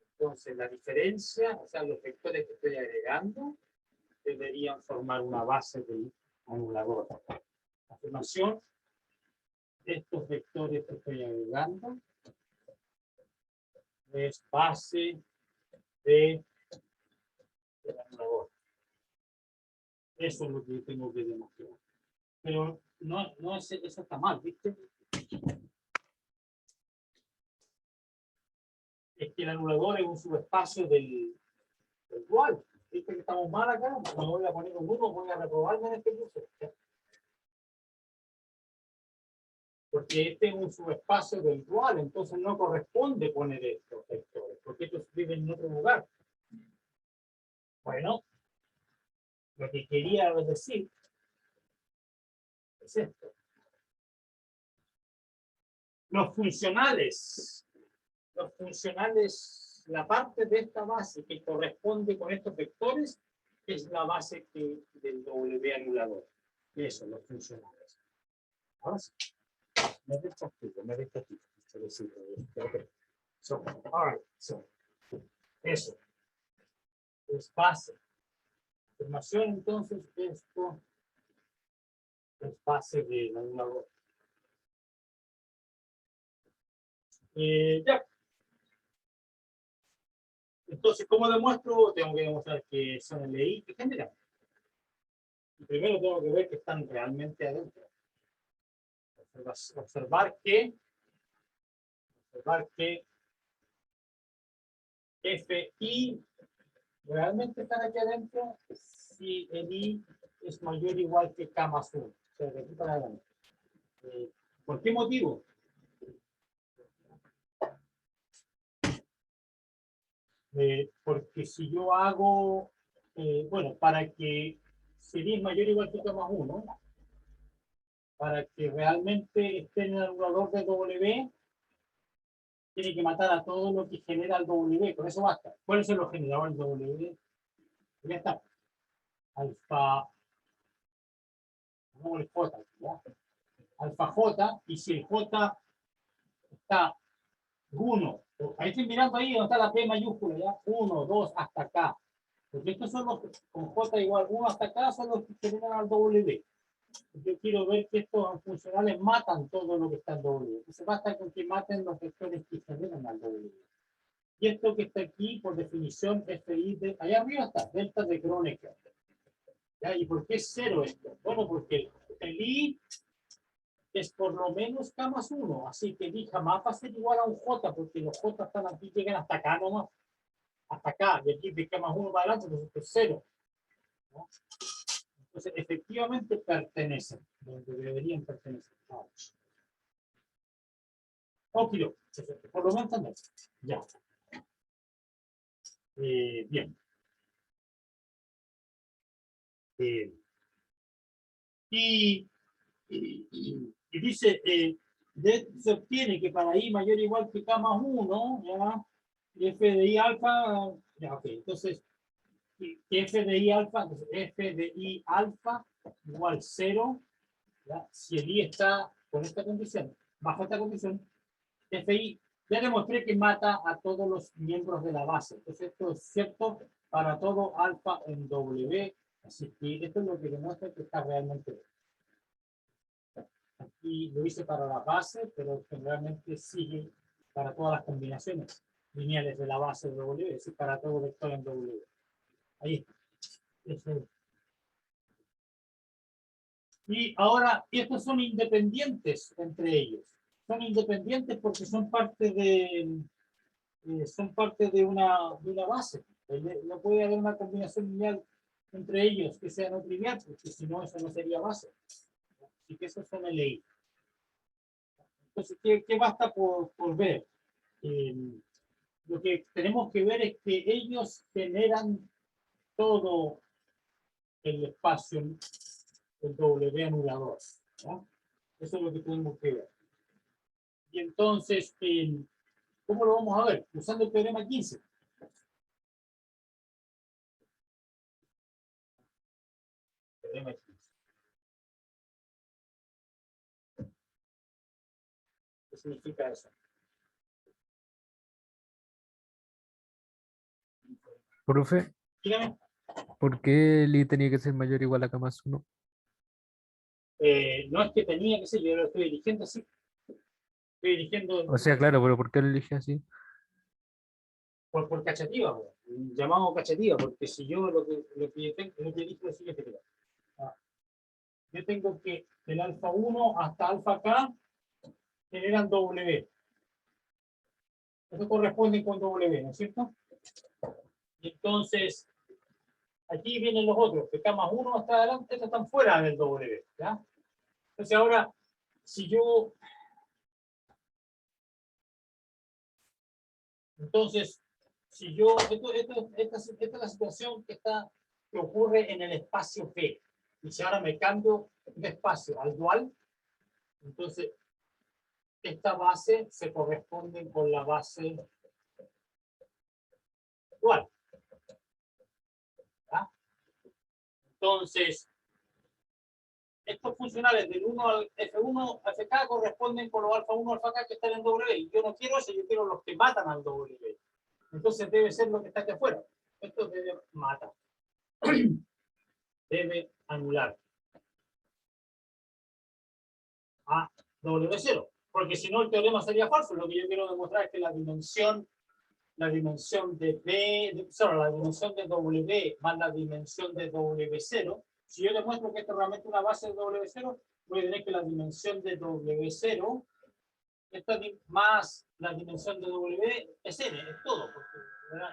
Entonces la diferencia, o sea, los vectores que estoy agregando, deberían formar una base del anulador. La afirmación de estos vectores que estoy agregando es base del anulador. Eso es lo que yo tengo que demostrar. Pero no es, eso está mal, ¿viste? Es que el anulador es un subespacio del dual. ¿Viste que estamos mal acá? Me voy a poner un 1, voy a reprobarme en este curso. Porque este es un subespacio del dual, entonces no corresponde poner estos vectores, porque estos viven en otro lugar. Bueno, lo que quería decir es esto. Los funcionales, la parte de esta base que corresponde con estos vectores es la base del W anulador. Eso, los funcionales. Ahora sí. Me despactivo. Okay. So, all right. So, eso. Es base. Afirmación, entonces, esto es base del anulador. Ya. Entonces, ¿cómo demuestro? Tengo que demostrar que son LI que generan. Y primero tengo que ver que están realmente adentro. Observar que Fi realmente están aquí adentro si el I es mayor o igual que K más 1. O sea, de aquí para adelante. ¿Por qué motivo? Porque si yo hago, bueno, para que si I es mayor o igual que K más 1, para que realmente esté en el anulador de W, tiene que matar a todo lo que genera el W, con eso basta. ¿Cuáles son los generadores W? Ya está. Alfa, no el J, ¿ya? Alfa J, y si el J está 1, ahí estoy mirando ahí donde está la P mayúscula, ¿ya? 1, 2, hasta acá. Porque estos son los, con J igual 1 hasta acá, son los que generan al W. Yo quiero ver que estos funcionales matan todo lo que está en W. Entonces basta con que maten los vectores que generan al W. Y esto que está aquí, por definición, es FI de... Allá arriba está, delta de Kronecker. ¿Ya? ¿Y por qué es cero esto? Bueno, porque el I es por lo menos K más 1. Así que I jamás va a ser igual a un J, porque los J están aquí, llegan hasta acá nomás. Hasta acá. Y aquí de K más 1 para adelante, entonces es cero. ¿No? Entonces, efectivamente pertenecen, donde deberían pertenecer. Ok, por lo menos también. Ya. Bien. Y dice, se obtiene que para I mayor o igual que K más 1, ¿ya? Y F de I alfa, ya, ok. Entonces, que F de I alfa, entonces F de I alfa igual 0, ¿ya? Si el I está con esta condición, bajo esta condición, FI, ya demostré que mata a todos los miembros de la base. Entonces, esto es cierto para todo alfa en W. Así que esto es lo que demuestra que está realmente bien. Aquí lo hice para la base, pero generalmente sigue para todas las combinaciones lineales de la base de W, es decir, para todo vector en W. Ahí está. Y ahora, estos son independientes entre ellos. Son independientes porque son parte de una base. No puede haber una combinación lineal entre ellos que sea no trivial, porque si no, eso no sería base. Así que eso son LI. Entonces, ¿qué basta por ver? Lo que tenemos que ver es que ellos generan todo el espacio del W anulador. ¿No? Eso es lo que tenemos que ver. Y entonces, ¿cómo lo vamos a ver? Usando el teorema 15. Teorema 15. ¿Qué significa eso? Profe, Dígame. ¿por qué el I tenía que ser mayor o igual a K más 1? No es que tenía que ser, yo lo estoy dirigiendo así. Estoy dirigiendo O sea, claro, pero ¿por qué lo elige así? por cachativa, llamado cachativa, porque si yo lo que dije es lo siguiente, yo tengo que del alfa 1 hasta alfa K generan W. Eso corresponde con W, ¿no es cierto? Y entonces, aquí vienen los otros, de K más 1 hasta adelante, estos están fuera del W, ¿ya? Entonces ahora, si yo... Entonces, si yo... esta es la situación que ocurre en el espacio P. Y si ahora me cambio de espacio al dual, entonces esta base se corresponde con la base dual. ¿Ya? Entonces, estos funcionales del 1 al F1, FK corresponden con los alfa 1, alfa K que están en W. Y yo no quiero eso, yo quiero los que matan al W. Entonces debe ser lo que está aquí afuera. Esto debe matar. Debe anular a W0. Porque si no, el teorema sería falso. Lo que yo quiero demostrar es que la dimensión de B, la dimensión de W más la dimensión de W0. Si yo demuestro que esto es realmente una base de W0, voy a tener que la dimensión de W0 esto más la dimensión de W es N, es todo, porque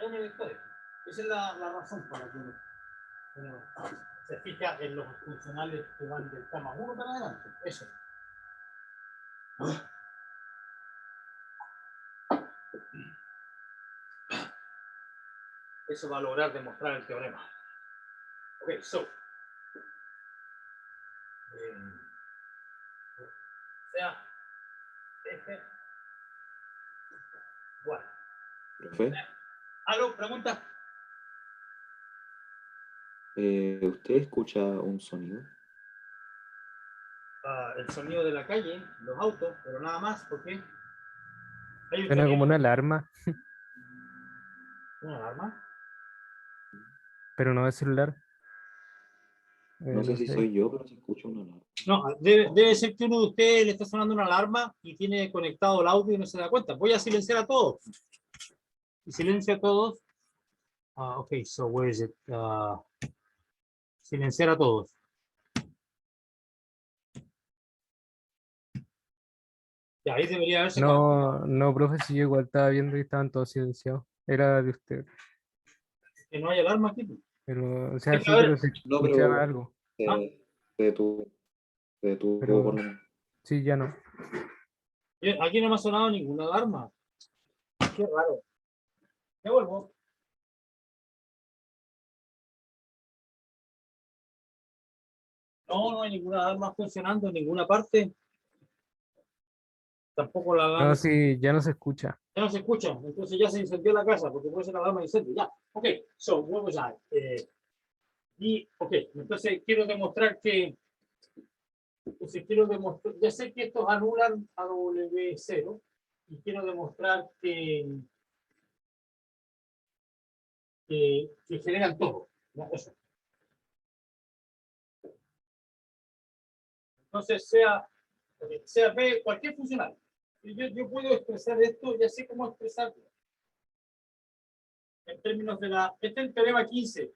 N vectores. Esa es la razón por la que uno se fija en los funcionales que van del K más 1 para adelante. Eso. Eso va a lograr demostrar el teorema. Ok, so. Sea F. Bueno. Profe, ¿Algo? ¿Pregunta? ¿usted escucha un sonido? El sonido de la calle, los autos, pero nada más, porque hay un Suena como sonido. una alarma, ¿Una alarma? pero no de celular. No sé No si sé. soy yo, pero se escucha una alarma. No, debe ser que uno de ustedes le está sonando una alarma y tiene conectado el audio y no se da cuenta. Voy a silenciar a todos. Y silencio a todos. Ok, so where is it? Silenciar a todos. Ya, ahí debería haberse No, no, profe, si yo igual estaba viendo y estaban todos silenciados. Era de usted. que no hay alarma aquí. Pero, o sea, Es que, sí, a pero ver, se No, escuchaba pero algo. ¿ah? se detuvo, se detuvo Pero por un... sí, ya no. Aquí no me ha sonado ninguna alarma. Qué raro. Me vuelvo. No, no hay ninguna alarma funcionando en ninguna parte. Tampoco la No, alarma. sí, ya no se escucha. Ya no se escucha. Entonces ya se incendió la casa porque puede ser la alarma de incendio. Ya. Ok. So, what was I? Y, ok. Entonces quiero demostrar que. Entonces quiero demostrar. Ya sé que estos anulan a W0 y quiero demostrar que generan todo. ¿No? Eso. Entonces sea B, cualquier funcional. Yo puedo expresar esto, ya sé cómo expresarlo. En términos de la. Este es el teorema 15.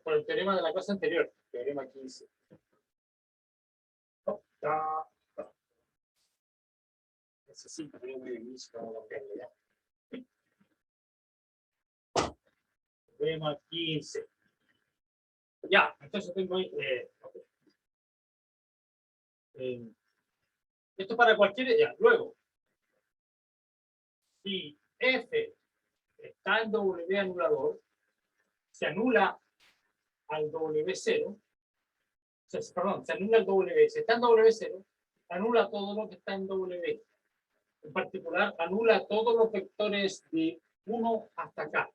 Por el teorema de la clase anterior. Teorema 15. Necesito tener un inicio para bloquearlo ya. Teorema 15. Ya, entonces tengo ahí. Okay. Esto para cualquier. Ya, luego. Si F está en W anulador, se anula al W0. Perdón, se anula el W. Si está en W0, anula todo lo que está en W. En particular, anula todos los vectores de 1 hasta acá.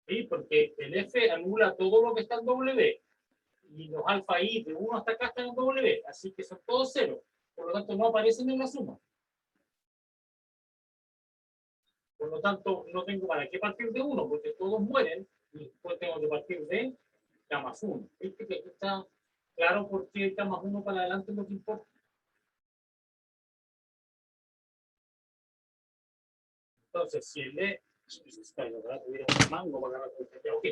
¿Sí? Porque el F anula todo lo que está en W. Y los alfa I de 1 hasta acá están en W. Así que son todos ceros. Por lo tanto, no aparecen en la suma. Por lo tanto, no tengo para qué partir de 1, porque todos mueren. Y después tengo que partir de K más 1. ¿Viste que aquí está claro por qué K más 1 para adelante es lo que importa? Entonces, si el E. Tuviera un mango para agarrar el ok.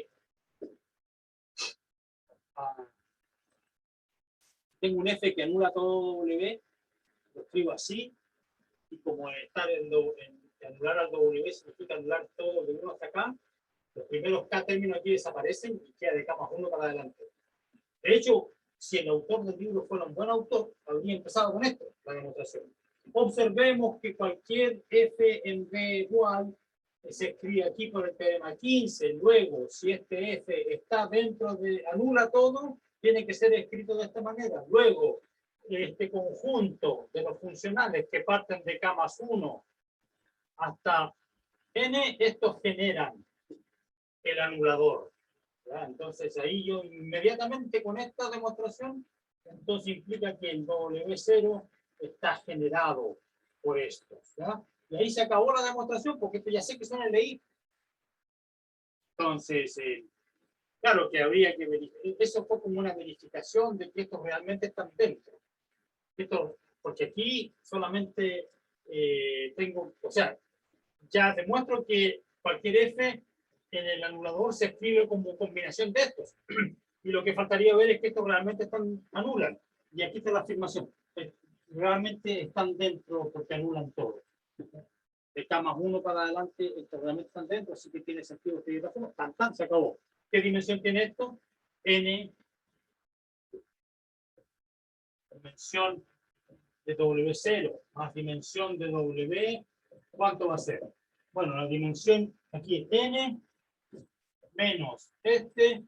Tengo un F que anula todo W, lo escribo así, y como estar en anular al W significa anular todo de 1 hasta acá, los primeros K términos aquí desaparecen y queda de K más 1 para adelante. De hecho, si el autor del libro fuera un buen autor, habría empezado con esto, la demostración. Observemos que cualquier F en B igual se escribe aquí por el teorema 15. Luego, si este F está dentro de, anula todo, tiene que ser escrito de esta manera. Luego, este conjunto de los funcionales que parten de K más 1 hasta N, estos generan el anulador. ¿Ya? Entonces, ahí yo inmediatamente con esta demostración, entonces implica que el W0 está generado por estos. ¿Ya? Y ahí se acabó la demostración porque esto ya sé que son LI. Entonces, claro que habría que verificar. Eso fue como una verificación de que estos realmente están dentro. Esto, porque aquí solamente tengo, o sea, ya demuestro que cualquier F en el anulador se escribe como combinación de estos. Y lo que faltaría ver es que estos realmente están anulan. Y aquí está la afirmación. Realmente están dentro porque anulan todo. De K más 1 para adelante, estos realmente están dentro, así que tiene sentido que tan, se acabó. ¿Qué dimensión tiene esto? N dimensión de W0 más dimensión de W, ¿cuánto va a ser? Bueno, la dimensión aquí es N menos este,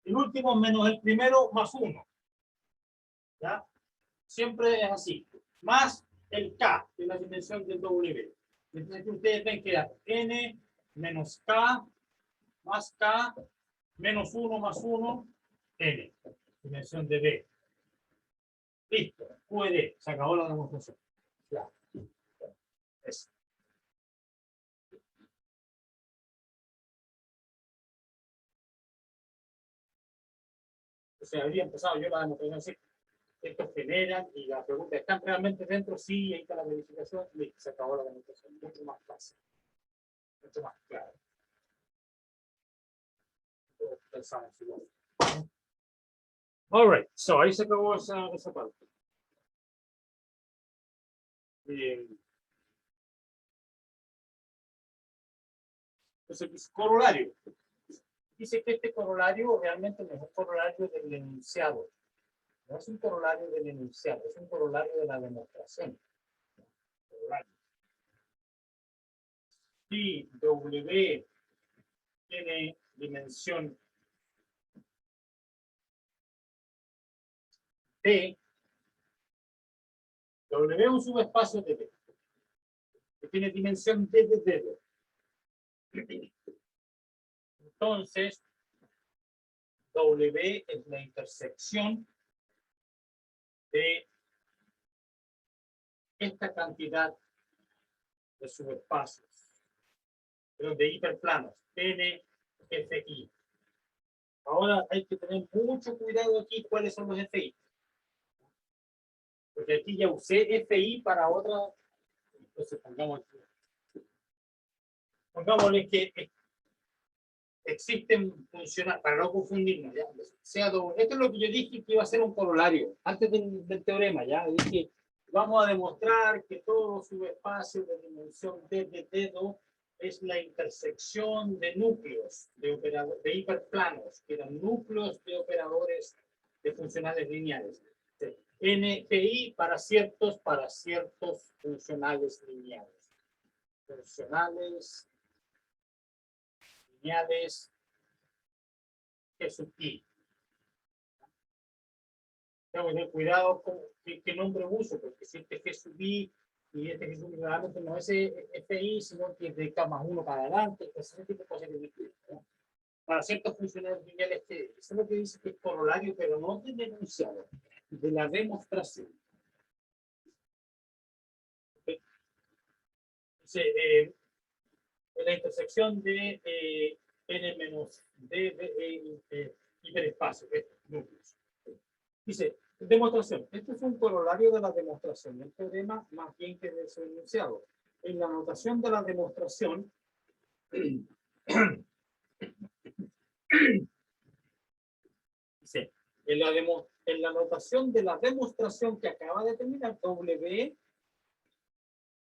el último menos el primero más 1. ¿Ya? Siempre es así. Más el K, que es la dimensión del W. Entonces ustedes ven que era N menos K más K menos 1 más 1, N, dimensión de B. Listo, QED, se acabó la demostración. Ya. Eso. O sea, habría empezado yo la demostración así. Estos generan y la pregunta, ¿están realmente dentro? Sí, ahí está la verificación. Listo, se acabó la demostración. Mucho más fácil. Mucho más claro. Pensamos igual. All right, so ahí se acabó esa parte. Entonces, corolario. Dice que este corolario realmente no es un corolario del enunciado. No es un corolario del enunciado, es un corolario de la demostración. Corolario. Si W tiene dimensión T, W es un subespacio de T, que tiene dimensión D de dedo. Entonces, W es la intersección de esta cantidad de subespacios, pero de hiperplanos, N, F, I. Ahora hay que tener mucho cuidado aquí cuáles son los FI. Porque aquí ya usé FI para otra. Entonces pongámosle que existen funcionales, para no confundirnos, ¿ya? Esto es lo que yo dije que iba a ser un corolario, antes del teorema, ¿ya? Dije, vamos a demostrar que todo subespacio de dimensión D de dedo es la intersección de núcleos de hiperplanos, que eran núcleos de operadores de funcionales lineales. NPI para ciertos funcionales lineales. Funcionales lineales G sub I. Tengo que tener cuidado con qué nombre uso, porque si este G sub I y este G sub I realmente no es FI, sino que es de K más 1 para adelante, ese tipo de cosas que para ciertos funcionales lineales, eso es lo que dice que es corolario, pero no del enunciado, de la demostración. Entonces, la intersección de N menos D de hiperespacio, núcleos. Dice, demostración. Este es un corolario de la demostración. El teorema más bien que de su enunciado. En la notación de la demostración, dice, en la notación de la demostración que acaba de terminar, W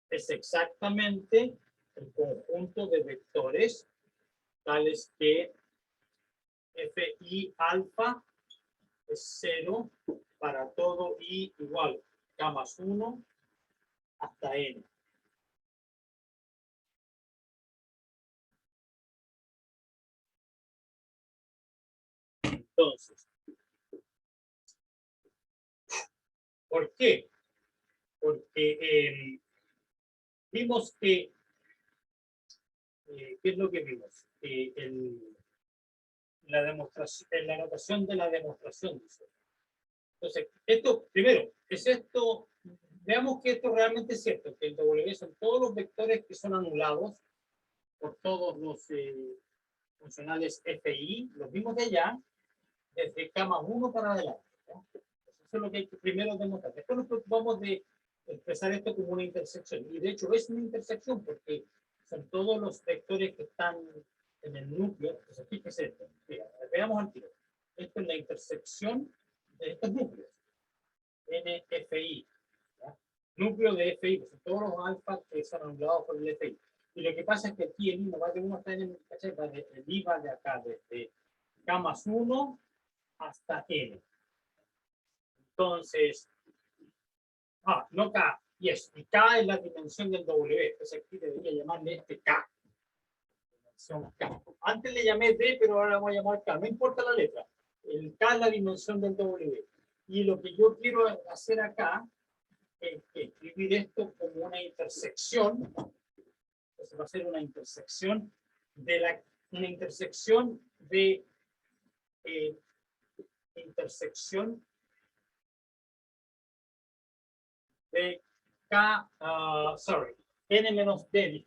es exactamente el conjunto de vectores tales que Fi alfa es 0 para todo I igual K más 1 hasta N. Entonces, ¿por qué? Porque vimos que, ¿qué es lo que vimos? La demostración, en la notación de la demostración, dice. Entonces, esto, primero, es esto, veamos que esto realmente es cierto, que el W son todos los vectores que son anulados por todos los funcionales FI, los mismos de allá, desde K más 1 para adelante. ¿No? Eso es lo que hay que primero demostrar. Después nos preocupamos de expresar esto como una intersección. Y de hecho es una intersección porque son todos los vectores que están en el núcleo. Entonces, fíjese esto. Veamos al tiro. Esto es la intersección de estos núcleos. NFI. ¿Ya? Núcleo de FI, pues son todos los alfas que son anulados por el FI. Y lo que pasa es que aquí el I no va de 1 hasta N, el I va de acá, desde K más 1 hasta N. Entonces, no K, yes, y K es la dimensión del W, entonces aquí debería llamarle este K. Dimensión K. Antes le llamé D, pero ahora vamos a llamar K, no importa la letra. El K es la dimensión del W. Y lo que yo quiero hacer acá es escribir esto como una intersección. Entonces va a ser una intersección de intersección de K, N menos D.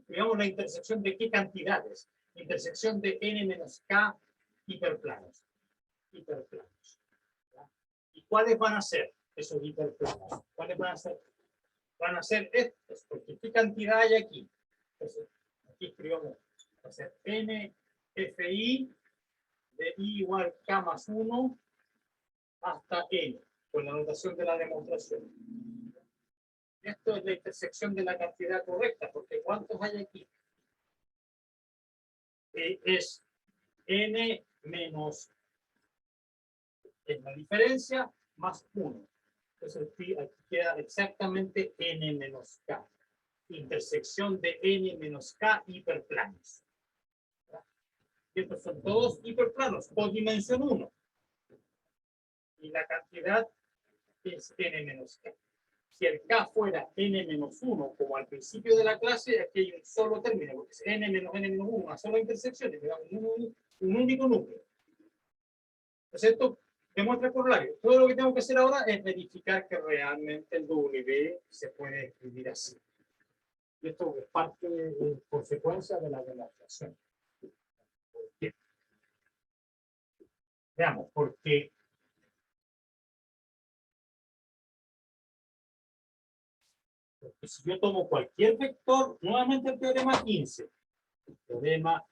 Digamos la intersección de qué cantidades. Intersección de N menos K hiperplanos. Hiperplanos. ¿Ya? ¿Y cuáles van a ser esos hiperplanos? ¿Cuáles van a ser? Van a ser estos, porque ¿qué cantidad hay aquí? Entonces, aquí escribamos, va a ser N FI de I igual K más 1 hasta N, con la notación de la demostración. Esto es la intersección de la cantidad correcta, porque ¿cuántos hay aquí? Es N menos, es la diferencia, más 1. Entonces aquí queda exactamente N menos K. Intersección de N menos K hiperplanos. Y estos son todos hiperplanos, con dimensión 1. Y la cantidad es N menos K. Si el K fuera N menos 1, como al principio de la clase, aquí hay un solo término, porque es N menos 1, una sola intersección, y le damos un único núcleo. Entonces esto demuestra el corolario. Todo lo que tengo que hacer ahora es verificar que realmente el W se puede escribir así. Y esto es parte de consecuencia de la demostración. ¿Por qué? Veamos, porque si yo tomo cualquier vector, nuevamente el teorema 15. Teorema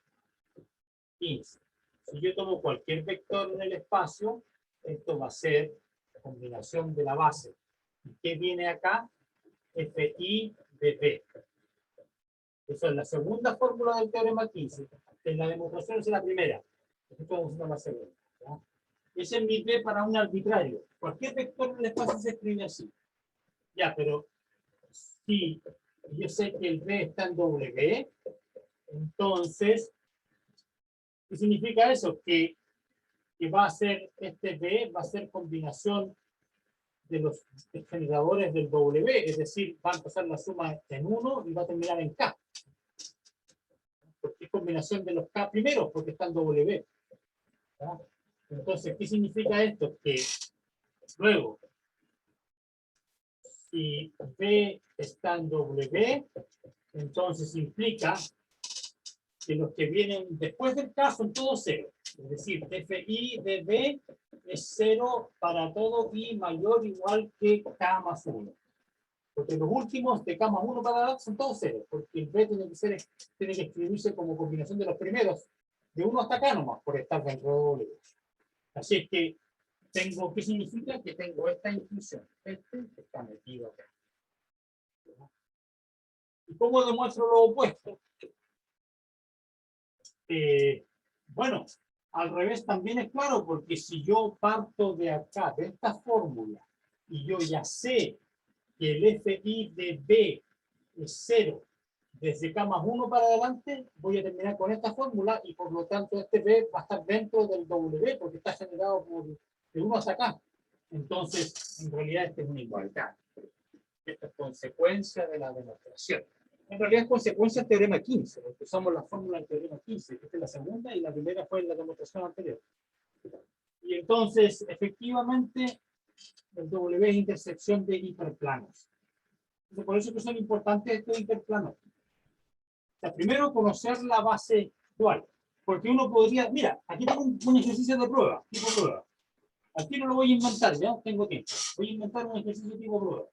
15. Si yo tomo cualquier vector en el espacio, esto va a ser la combinación de la base. ¿Y qué viene acá? Fi de B. Esa es la segunda fórmula del teorema 15. En la demostración es la primera. Esto vamos a la segunda. ¿Ya? Ese es mi B para un arbitrario. Cualquier vector en el espacio se escribe así. Ya, pero si yo sé que el B está en W, entonces, ¿qué significa eso? Que va a ser, este B va a ser combinación de los generadores del W, es decir, va a empezar la suma en 1 y va a terminar en K. Porque es combinación de los K primero, porque está en W. ¿Ya? Entonces, ¿qué significa esto? Que luego, si B está en W, entonces implica que los que vienen después del K son todos 0. Es decir, Fi de B es 0 para todo I mayor o igual que K más 1. Porque los últimos de K más 1 para adelante son todos 0. Porque el B tiene que escribirse como combinación de los primeros, de 1 hasta K nomás, por estar dentro de W. Así es que tengo, ¿qué significa? Que tengo esta inclusión. Este está metido acá. ¿Y cómo demuestro lo opuesto? Bueno, al revés también es claro, porque si yo parto de acá, de esta fórmula, y yo ya sé que el Fi de B es 0, desde K más 1 para adelante, voy a terminar con esta fórmula, y por lo tanto este B va a estar dentro del W, porque está generado por de 1 hasta acá. Entonces, en realidad este es una igualdad. Esta es consecuencia de la demostración. En realidad es consecuencia del teorema 15, porque usamos la fórmula del teorema 15. Esta es la segunda y la primera fue en la demostración anterior. Y entonces, efectivamente, el W es intersección de hiperplanos. Entonces, por eso que son importantes estos hiperplanos. O sea, primero, conocer la base dual. Porque uno podría, mira, aquí tengo un ejercicio de prueba, tipo prueba. Aquí no lo voy a inventar, ya tengo tiempo. Voy a inventar un ejercicio tipo prueba.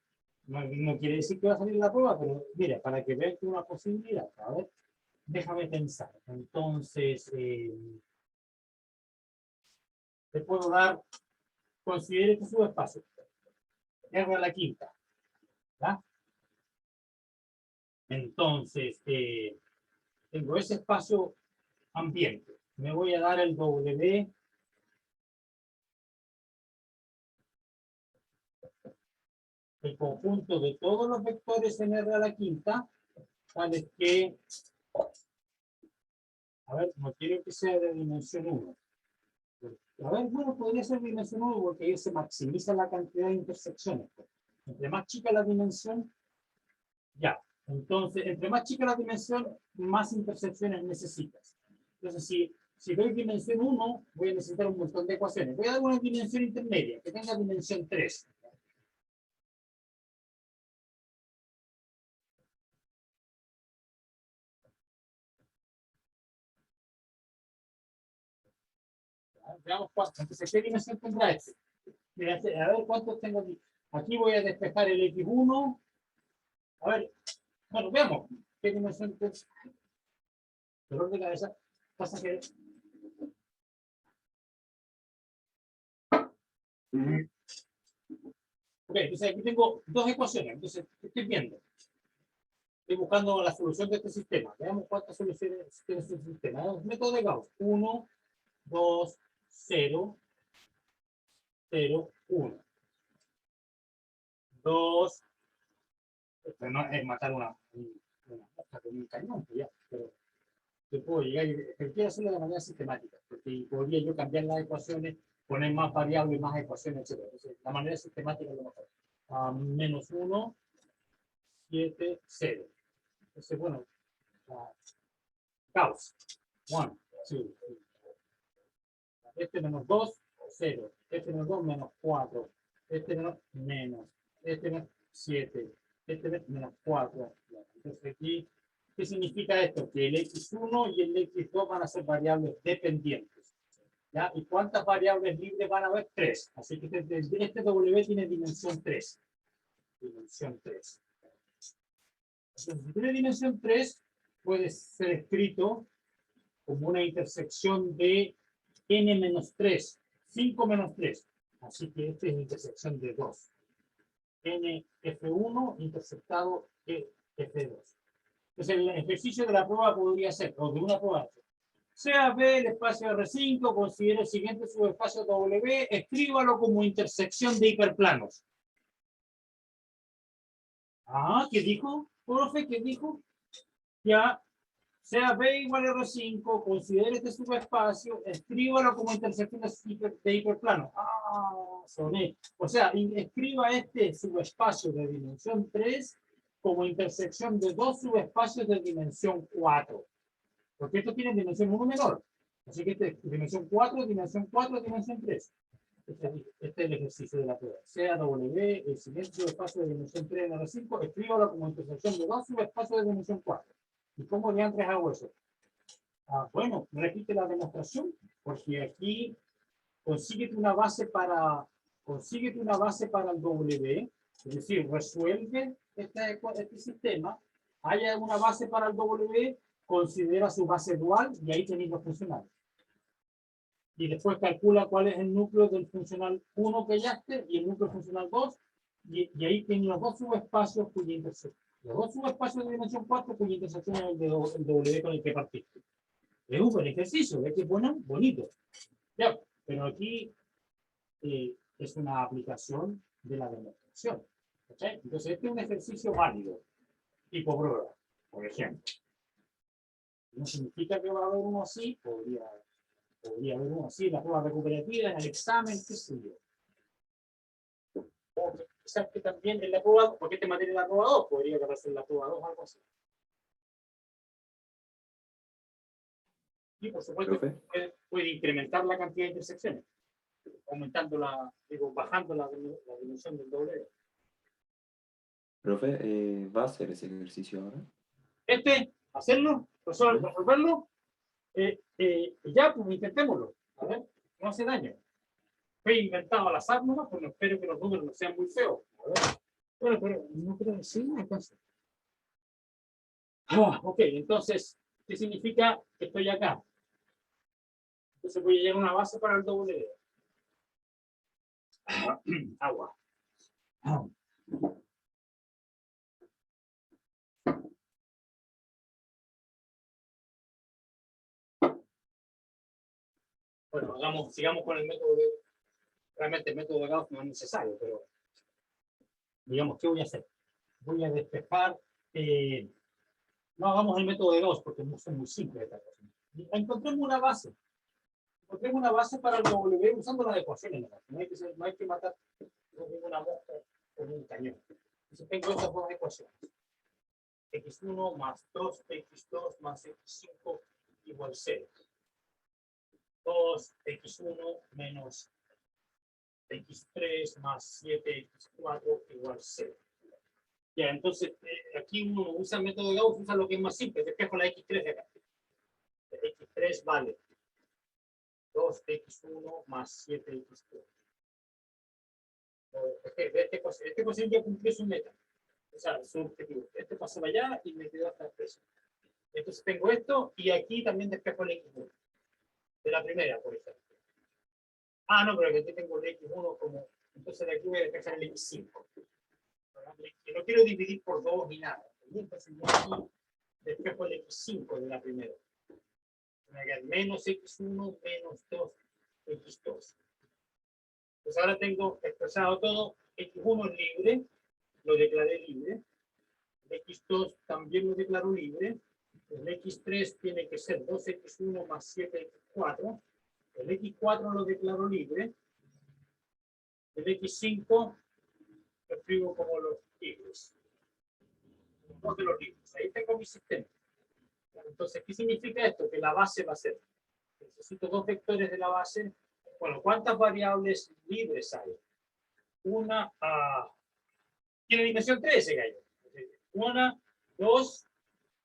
No quiere decir que va a salir la prueba, pero mira, para que vean que una posibilidad. A ver, déjame pensar. Entonces, te puedo dar, considere que subespacio. R a la quinta. ¿Ya? Entonces, tengo ese espacio ambiente. Me voy a dar el W. El conjunto de todos los vectores en R a la quinta, tales que, a ver, no quiero que sea de dimensión 1. A ver, bueno, podría ser dimensión 1 porque ahí se maximiza la cantidad de intersecciones. Entre más chica la dimensión, ya. Entonces, entre más chica la dimensión, más intersecciones necesitas. Entonces, si doy dimensión 1, voy a necesitar un montón de ecuaciones. Voy a dar una dimensión intermedia, que tenga dimensión 3. Veamos cuánto. Entonces, ¿qué dimensión tendrá este? Mira, a ver cuántos tengo aquí. Aquí voy a despejar el X1. A ver, bueno, veamos qué dimensión tiene. Dolor de cabeza. Pasa que. Ok, entonces aquí tengo dos ecuaciones. Entonces, ¿qué estoy viendo? Estoy buscando la solución de este sistema. Veamos cuántas soluciones tiene este sistema. Método de Gauss. 1, 2, 0, 0, 1. 2. Esto no es matar una mosca con un cañón, pues ya, pero yo puedo llegar pero quiero hacerlo de manera sistemática, porque podría yo cambiar las ecuaciones, poner más variables, más ecuaciones, etc. Entonces, la manera sistemática es lo mejor. Menos 1, 7, 0. Entonces, bueno, Gauss. 1, 2, este menos 2, 0. Este menos 2, menos 4. Este menos. Este menos 7. Este menos 4. Entonces aquí, ¿qué significa esto? Que el X1 y el X2 van a ser variables dependientes. ¿Ya? ¿Y cuántas variables libres van a haber? 3. Así que este W tiene dimensión 3. Dimensión 3. Entonces, si tiene dimensión 3, puede ser escrito como una intersección de n-3, 5 menos 3. Así que esta es la intersección de 2. NF1 intersectado F2. Entonces el ejercicio de la prueba podría ser, o de una prueba, sea B el espacio R5, considere el siguiente subespacio W, escríbalo como intersección de hiperplanos. ¿Qué dijo? Profe, ¿qué dijo? Ya, sea B igual a R5, considere este subespacio, escríbalo como intersección de hiperplano. Soné. O sea, escriba este subespacio de dimensión 3 como intersección de dos subespacios de dimensión 4. Porque esto tiene dimensión 1 menor. Así que este es dimensión 4, dimensión 4, dimensión 3. Este es el ejercicio de la prueba. Sea W, el siguiente subespacio de dimensión 3 en R5, escríbalo como intersección de dos subespacios de dimensión 4. ¿Y cómo le antes hago eso? Bueno, repite la demostración, porque aquí consíguete una base para el W, es decir, resuelve este sistema, haya una base para el W, considera su base dual y ahí tenéis los funcionales. Y después calcula cuál es el núcleo del funcional 1 que hallaste y el núcleo funcional 2, y ahí tienes los dos subespacios cuya intersección. Los dos subespacios de dimensión 4 cuya intersección es el W con el que partiste. Es un buen ejercicio, ¿ves que es bonito? Ya, pero aquí es una aplicación de la demostración. ¿Okay? Entonces, este es un ejercicio válido, tipo prueba, por ejemplo. No significa que va a haber uno así, podría haber uno así en la prueba recuperativa, en el examen, qué sé yo. O quizás que también en la prueba, porque este materia en la prueba 2, podría aparecer en la prueba 2, algo así. Y por supuesto, puede incrementar la cantidad de intersecciones, aumentando bajando la dimensión del W. Profe, ¿va a hacer ese ejercicio ahora? Hacerlo, resolverlo, ya, pues intentémoslo. A ver, no hace daño. Fue inventado al azar nomás, pero espero que los números no sean muy feos. A ver. Bueno, pero no creo que sí, entonces. Ok, entonces, ¿qué significa que estoy acá? Entonces voy a llegar a una base para el W. Agua. Bueno, sigamos con el método de... Realmente el método de Gauss no es necesario, pero digamos, ¿qué voy a hacer? Voy a despejar... no hagamos el método de Gauss porque es muy simple esta cosa. Encontremos una base. Encontremos una base para el W usando las ecuaciones. No hay que matar ninguna mosca con un cañón. Entonces tengo estas dos ecuaciones. X1 más 2x2 más x5 igual 0. 2x1 menos x3 más 7x4 igual 0. Ya, entonces aquí uno usa el método de Gauss, usa lo que es más simple, despejo la x3 de acá. X3 vale 2x1 más 7x2. Este cociente ya cumplió su meta. O sea, su objetivo. Este pasó allá y me quedó hasta el precio. Entonces tengo esto y aquí también despejo el x1. De la primera, por ejemplo. Ah, no, pero aquí tengo el x1 como... Entonces de aquí voy a despejar el x5. Que no quiero dividir por 2 ni nada. Entonces yo aquí despejo el x5 de la primera. Menos x1 menos 2x2. Pues ahora tengo expresado todo. X1 es libre, lo declaré libre. El x2 también lo declaro libre. El x3 tiene que ser 2x1 más 7x4. El x4 lo declaro libre. El x5 lo escribo como los libres. Dos de los libres. Ahí tengo mi sistema. Entonces, ¿qué significa esto? Que la base va a ser. Necesito dos vectores de la base. Bueno, ¿cuántas variables libres hay? Una tiene dimensión 3 ese gallo. Una, 2,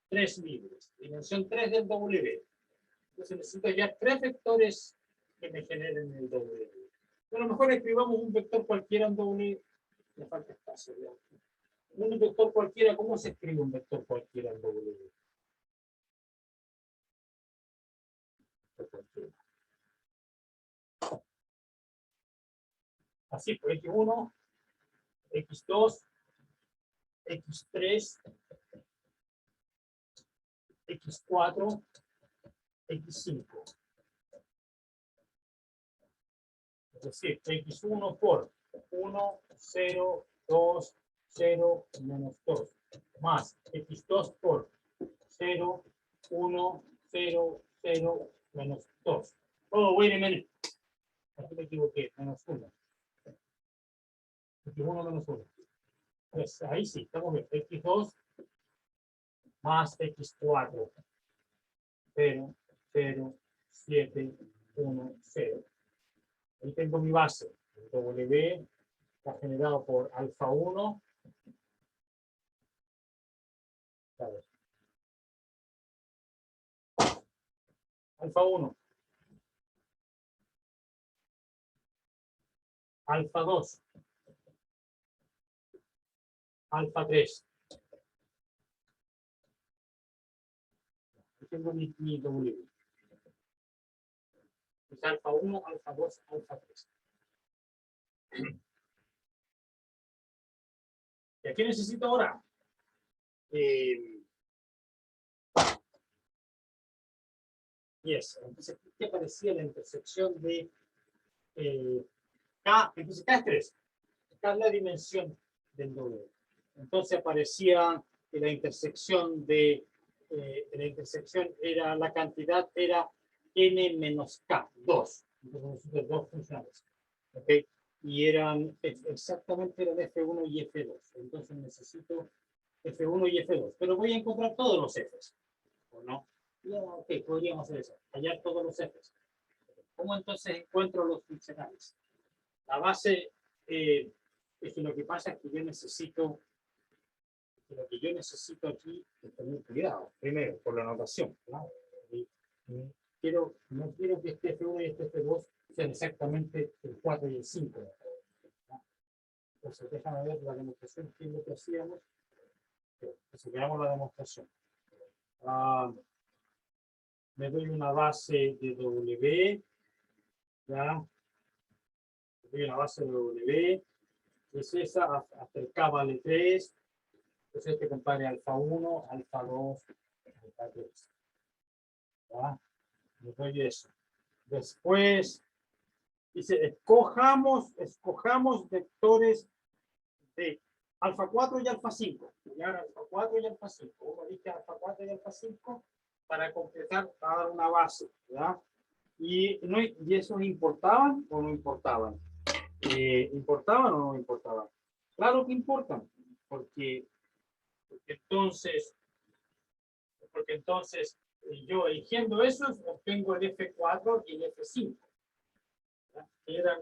3 libres. Dimensión 3 del W. Entonces necesito ya 3 vectores que me generen el W. Bueno, mejor escribamos un vector cualquiera en W. Me falta espacio. ¿Ya? Un vector cualquiera, ¿cómo se escribe un vector cualquiera en W? Así, pues X1, X2, X3, X4, X5. Es decir, X1 por 1, 0, 2, 0, menos 2. Más X2 por 0, 1, 0, 0, menos 2. Oh, wait a minute. Aquí me equivoqué, menos 1. X1 menos 1. Pues ahí sí, estamos bien. X2 más X4. 0, 0, 7, 1, 0. Ahí tengo mi base. El W está generado por alfa 1. Alfa 1. Alfa 2. Alfa 3. Aquí tengo mi W. Es alfa 1, alfa 2, alfa 3. ¿Y aquí necesito ahora? Yes. Entonces, ¿qué aparecía la intersección de K? Entonces, K es 3. K es la dimensión del W. Entonces aparecía que la intersección era, la cantidad era n menos k, 2. Entonces, dos funciones. ¿Okay? Y eran exactamente eran F1 y F2. Entonces necesito F1 y F2. Pero voy a encontrar todos los Fs. ¿O no? Ok, podríamos hacer eso. Hallar todos los Fs. ¿Cómo entonces encuentro los funcionales? La base es que lo que pasa es que yo necesito aquí es tener cuidado, primero, por la notación. ¿No? No quiero que este F1 y este F2 sean exactamente el 4 y el 5. ¿no? Entonces, déjame ver la demostración, qué es lo que hacíamos. Entonces, veamos la demostración. Me doy una base de W. ¿Ya? Me doy una base de W. Es esa, hasta el K vale 3. Entonces este compare alfa 1, alfa 2, alfa 3. ¿Ya? Me doy eso. Después, dice, escojamos vectores de alfa 4 y alfa 5. Y ahora alfa 4 y alfa 5. Uno dice alfa 4 y alfa 5 para completar, para dar una base. ¿Ya? ¿Y esos importaban o no importaban? ¿Importaban o no importaban? Claro que importan, porque entonces yo eligiendo esos obtengo el F4 y el F5. ¿Ya? Eran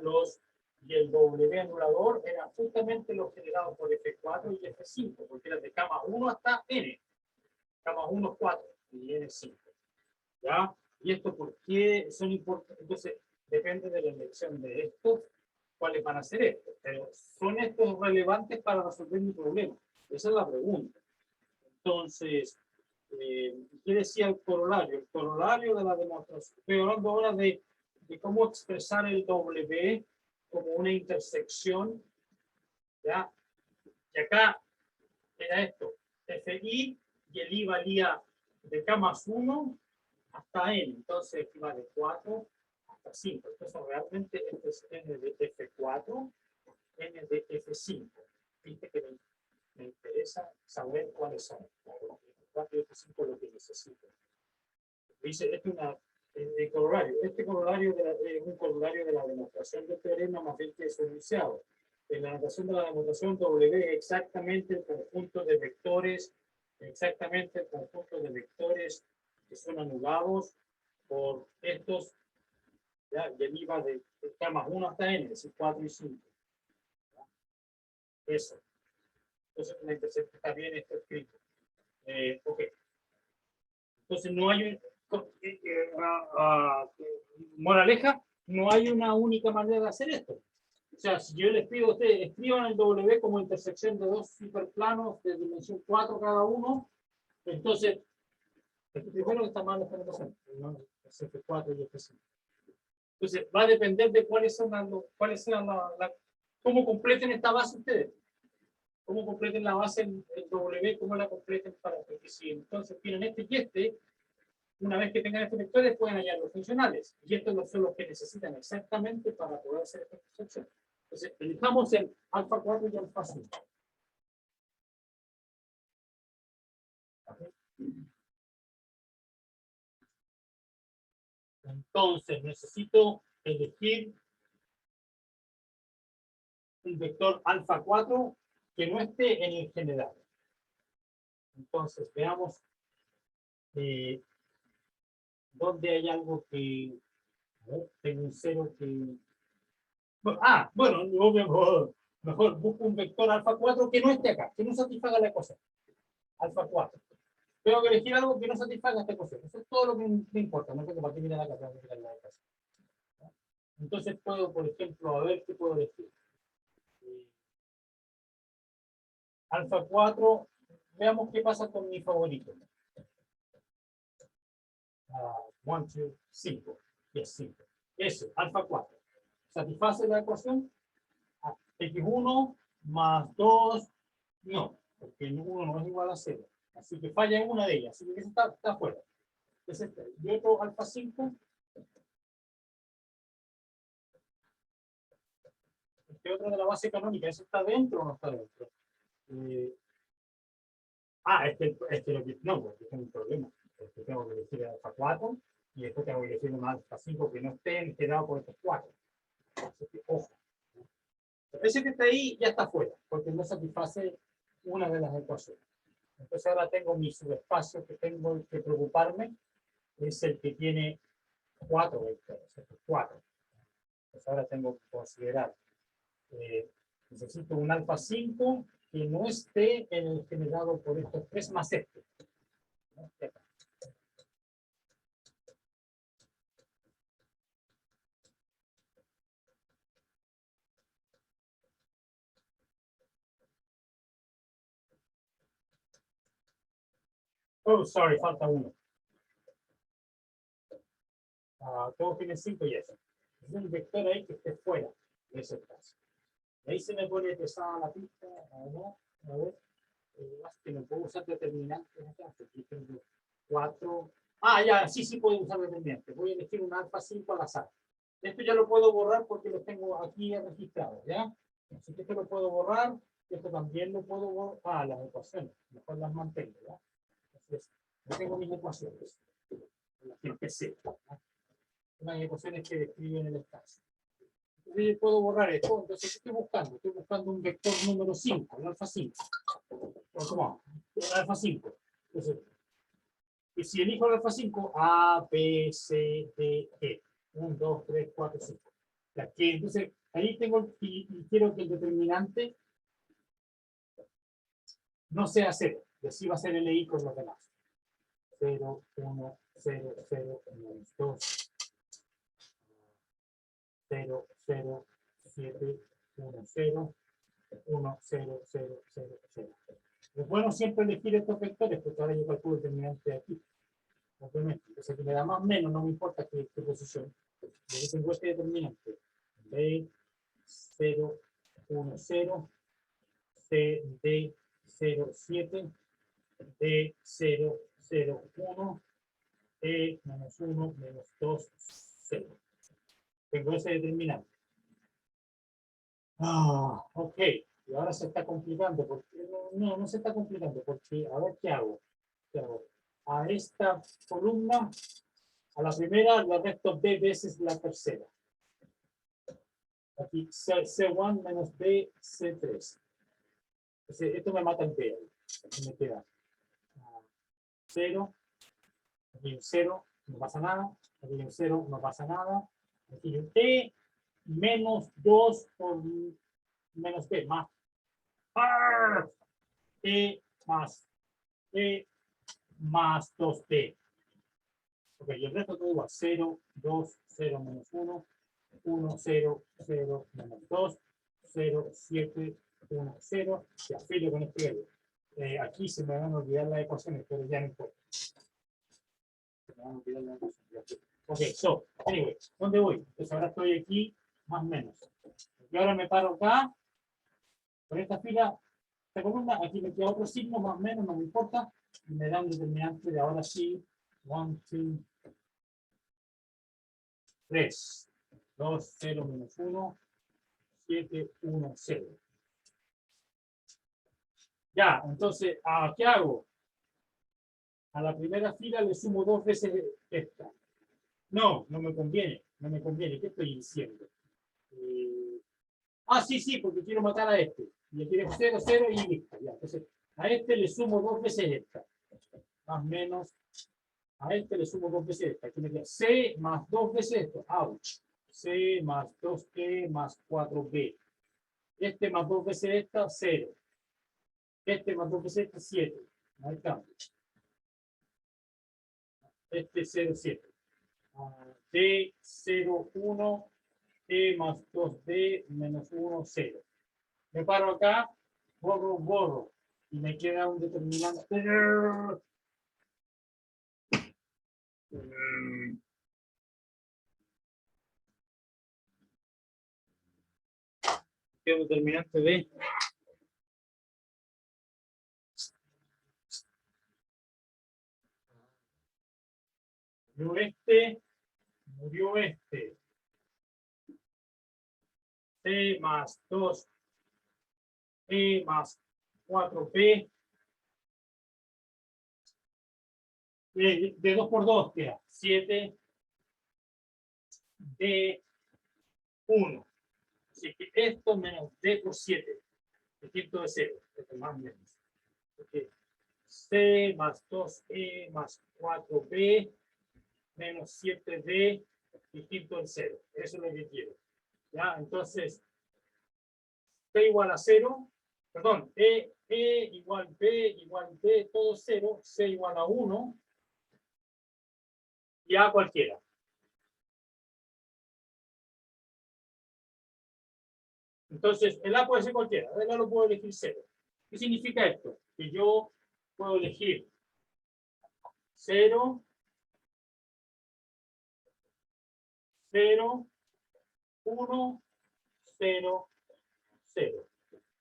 y el W anulador era justamente lo generado por F4 y F5, porque era de K más 1 hasta N. K más 1 es 4 y N es 5. ¿Ya? ¿Y esto por qué son importantes? Entonces, depende de la elección de estos, cuáles van a ser estos. Pero ¿son estos relevantes para resolver mi problema? Esa es la pregunta. Entonces, ¿qué decía el corolario? El corolario de la demostración. Estoy hablando ahora de cómo expresar el W como una intersección, ¿ya? Y acá era esto, FI, y el I valía de K más 1 hasta N, entonces aquí va de 4 hasta 5. Entonces realmente este es N de F4, N de F5. Viste que me interesa saber cuáles son. F4 y F5 lo que necesito. Dice, este es una corolario. Este corolario es un corolario de la demostración del teorema más bien que es enunciado. En la notación de la demostración W es exactamente el conjunto de vectores, que son anulados por estos, ¿ya? Y el IVA de K más 1 hasta N, es decir, 4 y 5. ¿Ya? Eso. Entonces, la intersección está bien, está escrito. Ok. Entonces, no hay moraleja, no hay una única manera de hacer esto. O sea, si yo les pido a ustedes, escriban el W como intersección de dos hiperplanos de dimensión 4 cada uno, entonces, primero está mal esta notación, ¿no? F4 y F5. Entonces, va a depender de cuáles sean cómo completen esta base ustedes. Cómo completen la base en W, cómo la completen para que si entonces tienen este y este, una vez que tengan estos vectores pueden hallar los funcionales. Y estos son los que necesitan exactamente para poder hacer esta intersección. Entonces, elijamos el alfa 4 y alfa 5. Entonces, necesito elegir un vector alfa 4 que no esté en el general. Entonces, veamos dónde hay algo que... tengo un 0 que... Bueno, mejor busco un vector alfa 4 que no esté acá, que no satisfaga la ecuación. Alfa 4. Tengo que elegir algo que no satisfaga esta ecuación. Eso es todo lo que me importa. No tengo para qué mirar acá, tengo que mirar la ecuación. Entonces puedo, por ejemplo, a ver qué puedo elegir. Alfa 4, veamos qué pasa con mi favorito. 1, 2, 5. Yes, 5. Eso, alfa 4. ¿Satisface la ecuación? X1 más 2, no, porque 1 no es igual a 0. Así que falla en una de ellas. Así que eso está fuera. Es este. Y otro alfa 5. Este otro de la base canónica, ¿eso está dentro o no está dentro? No, porque tengo un problema. Porque tengo que elegir el alfa 4 y después tengo que elegir un alfa 5 que no esté integrado por estos 4. Así que, ojo. Ese que está ahí ya está fuera, porque no satisface una de las ecuaciones. Entonces ahora tengo mi subespacio que tengo que preocuparme, es el que tiene 4 vectores, 4. Entonces ahora tengo que considerar, necesito un alfa 5 que no esté en el generado por estos 3 más este. Oh, sorry, falta uno. Todos tienen 5 y eso. Es un vector ahí que esté fuera de ese caso. Ahí se me pone pesada la pista. A ver. Que no puedo usar determinantes acá. Aquí tengo 4. Ya, sí puedo usar determinantes. Voy a elegir un alfa 5 al azar. Esto ya lo puedo borrar porque lo tengo aquí registrado, ¿ya? Así que esto lo puedo borrar. Esto también lo puedo borrar. Las ecuaciones. Mejor las mantengo, ¿ya? Entonces, yo tengo mis ecuaciones. Las que empecé. Unas ecuaciones que describen el espacio. Entonces yo puedo borrar esto. Entonces, ¿qué estoy buscando? Estoy buscando un vector número 5, el alfa 5. ¿Cómo? El alfa 5. Entonces, y si elijo el alfa 5, A, B, C, D, E. 1, 2, 3, 4, 5. Entonces, ahí tengo, y quiero que el determinante no sea 0. Y así va a ser el I con los demás. 0, 1, 0, 0, menos 2, 0, 0, 7, 1, 0, 1, 0, 0, 0, 0. Es bueno siempre elegir estos vectores, porque ahora yo calculo el determinante de aquí. Obviamente, entonces si me da más o menos, no me importa qué posición. Yo tengo este determinante. B, 0, 1, 0, C, D, 0, 7, D, 0, 0, 1, E, menos 1, menos 2, 0. Tengo ese determinante. Ok. Y ahora se está complicando. Porque, no se está complicando. Porque, a ver, ¿qué hago? ¿Qué hago? A esta columna, a la primera, le resto B veces la tercera. Aquí C1 menos B, C3. Entonces, esto me mata el B. Aquí me queda 0. Aquí un 0, no pasa nada. Aquí un 0, no pasa nada. Aquí un E menos 2 por menos B, más E más 2B. Ok, y el resto todo igual. 0, 2, 0, menos 1, 1, 0, 0, menos 2, 0, 7, 1, 0. Ya, filo con este. Aquí se me van a olvidar las ecuaciones, pero ya no importa. Se me van a olvidar las ecuaciones. Ok, so, anyway, ¿dónde voy? Entonces ahora estoy aquí, más o menos. Y ahora me paro acá, por esta fila, esta columna, aquí me queda otro signo, más o menos, no me importa. Y me da un determinante de ahora sí, 1, 2, 3, 2, 0, menos 1, 7, 1, 0. Ya, entonces, ¿qué hago? A la primera fila le sumo 2 veces esta. No, no me conviene, no me conviene. ¿Qué estoy diciendo? Sí, porque quiero matar a este. Y aquí 0, 0 y listo. Ya, entonces, a este le sumo 2 veces esta. Más o menos. A este le sumo 2 veces esta. Aquí me queda C más 2 veces esto. Ouch. C más 2E más 4B. Este más 2 veces esta, 0. Este más 2 veces esta, 7. No hay cambio. Este 0, 7. D, 0, 1. E más 2D menos 1, 0. Me paro acá, borro. Y me queda un determinante. Queda un determinante de murió este. C más 2, E más 4P. De 2 por 2 queda 7 D 1. Así que esto menos D por 7. El quinto de 0. Esto más o menos. Okay. C más 2E más 4B menos 7D y quinto del 0. Eso es lo que quiero. ¿Ya? Entonces, P igual a 0. Perdón, E igual B igual B, todo 0. C igual a 1. Y A cualquiera. Entonces, el A puede ser cualquiera. El A lo puedo elegir 0. ¿Qué significa esto? Que yo puedo elegir 0, 0, 1, 0, 0.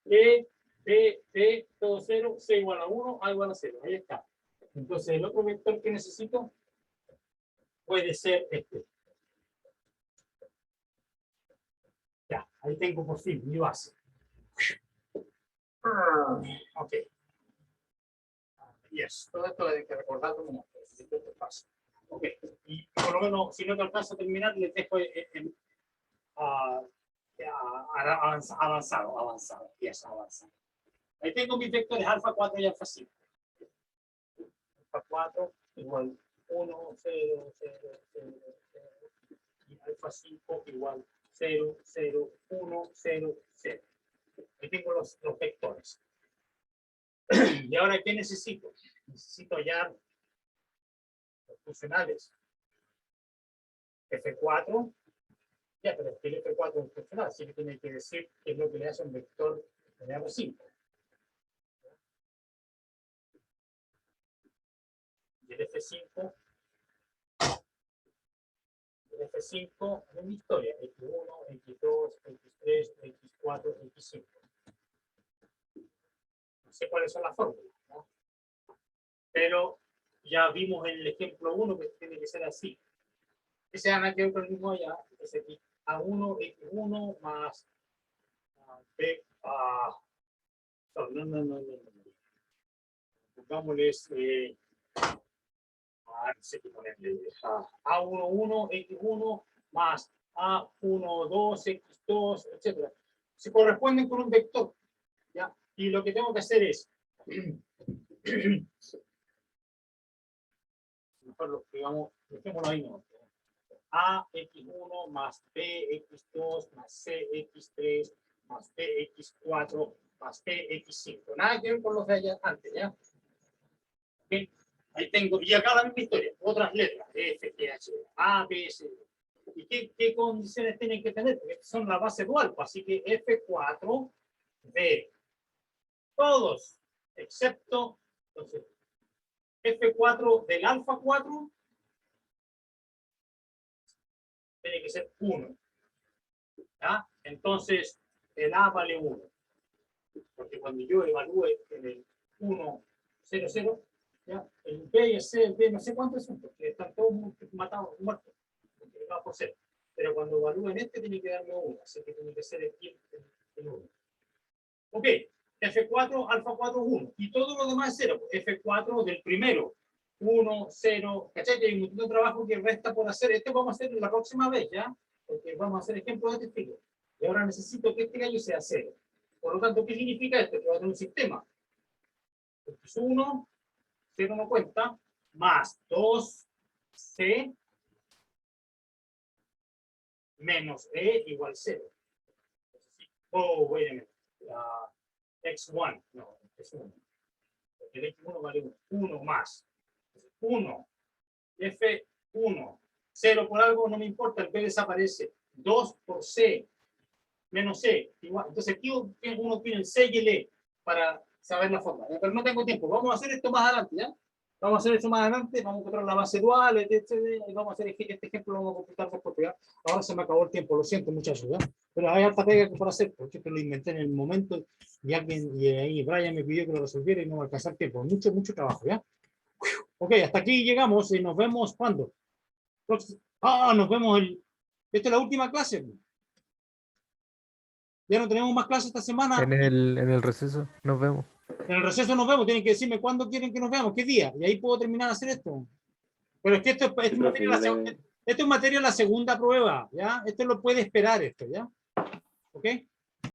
E, B, B, todo 0, C igual a 1, A igual a 0. Ahí está. Entonces, el otro vector que necesito puede ser este. Ya, ahí tengo por fin mi base. Ok. Yes, todo esto lo hay que recordar como esto pasa. Ok, y por lo menos, si no te alcanzo a terminar, les dejo avanzado. Yes, avanzado. Ahí tengo mis vectores alfa 4 y alfa 5. Alfa 4 igual 1, 0, 0, 0, 0. Y alfa 5 igual 0, 0, 1, 0, 0. Ahí tengo los vectores. Y ahora, ¿qué necesito? Necesito hallar los funcionales F4, ya, pero es que el F4 es un funcional, así que tiene que decir qué es lo que le hace un vector en R5. Y el F5 es mi historia, X1, X2, X3, X4, X5. No sé cuáles son las fórmulas, ¿no? Pero ya vimos en el ejemplo 1 que tiene que ser así. Ese van que otro mismo allá, es aquí, A1, X1 más B, no. Pongámosles, no sé qué ponerle, A11, X1 más A12, X2, etc. Se corresponden con un vector, ¿ya? Y lo que tengo que hacer es, mejor lo escribamos, dejémoslo ahí, ¿no? AX1 más BX2 más CX3 más BX4 más BX5. Nada que ver con los de allá antes, ¿ya? ¿Okay? Ahí tengo, y acá la misma historia, otras letras, F, G, H, A, B, C. ¿Y qué condiciones tienen que tener? Porque son la base dual, así que F4, B, todos, excepto, entonces, F4 del alfa 4, tiene que ser 1. ¿Ya? Entonces, el A vale 1. Porque cuando yo evalúe en el 1, 0, 0, ¿ya? El B y el C, el D, no sé cuántos son, porque están todos matados, muertos. Va por 0. Pero cuando evalúen este, tiene que darme 1. Así que tiene que ser el 1. Ok. F4, alfa 4, 1. Y todo lo demás es 0. F4 del primero. 1, 0. ¿Cachai? Que hay un montón de trabajo que resta por hacer. Este vamos a hacer la próxima vez, ¿ya? Porque vamos a hacer ejemplos de este estilo. Y ahora necesito que este gallo sea 0. Por lo tanto, ¿qué significa esto? Que va a tener un sistema. Esto es 1, 0 no cuenta, más 2C menos E igual 0. Oh, wait a minute. X1, no, es 1. El X1 vale 1. 1 más 1, F1, 0 por algo, no me importa, el B desaparece. 2 por C, menos C, igual. Entonces aquí uno tiene el C y el E para saber la forma. Pero no tengo tiempo, vamos a hacer esto más adelante, ¿ya? Vamos a hacer eso más adelante, vamos a encontrar la base dual, etc. Y vamos a hacer este ejemplo, lo vamos a computar después, ¿ya? Ahora se me acabó el tiempo, lo siento, muchachos, ¿ya? Pero hay harta pega por hacer, porque esto lo inventé en el momento y ahí Brian me pidió que lo resolviera y no me alcanzó el tiempo. Mucho trabajo, ¿ya? Ok, hasta aquí llegamos y nos vemos ¿cuándo? Nos vemos esta es la última clase. Ya no tenemos más clases esta semana. En el receso nos vemos. En el receso nos vemos, tienen que decirme cuándo quieren que nos veamos, qué día, y ahí puedo terminar de hacer esto. Pero es que esto es materia de la segunda prueba, ¿ya? Esto lo puede esperar, esto, ¿ya? ¿Ok?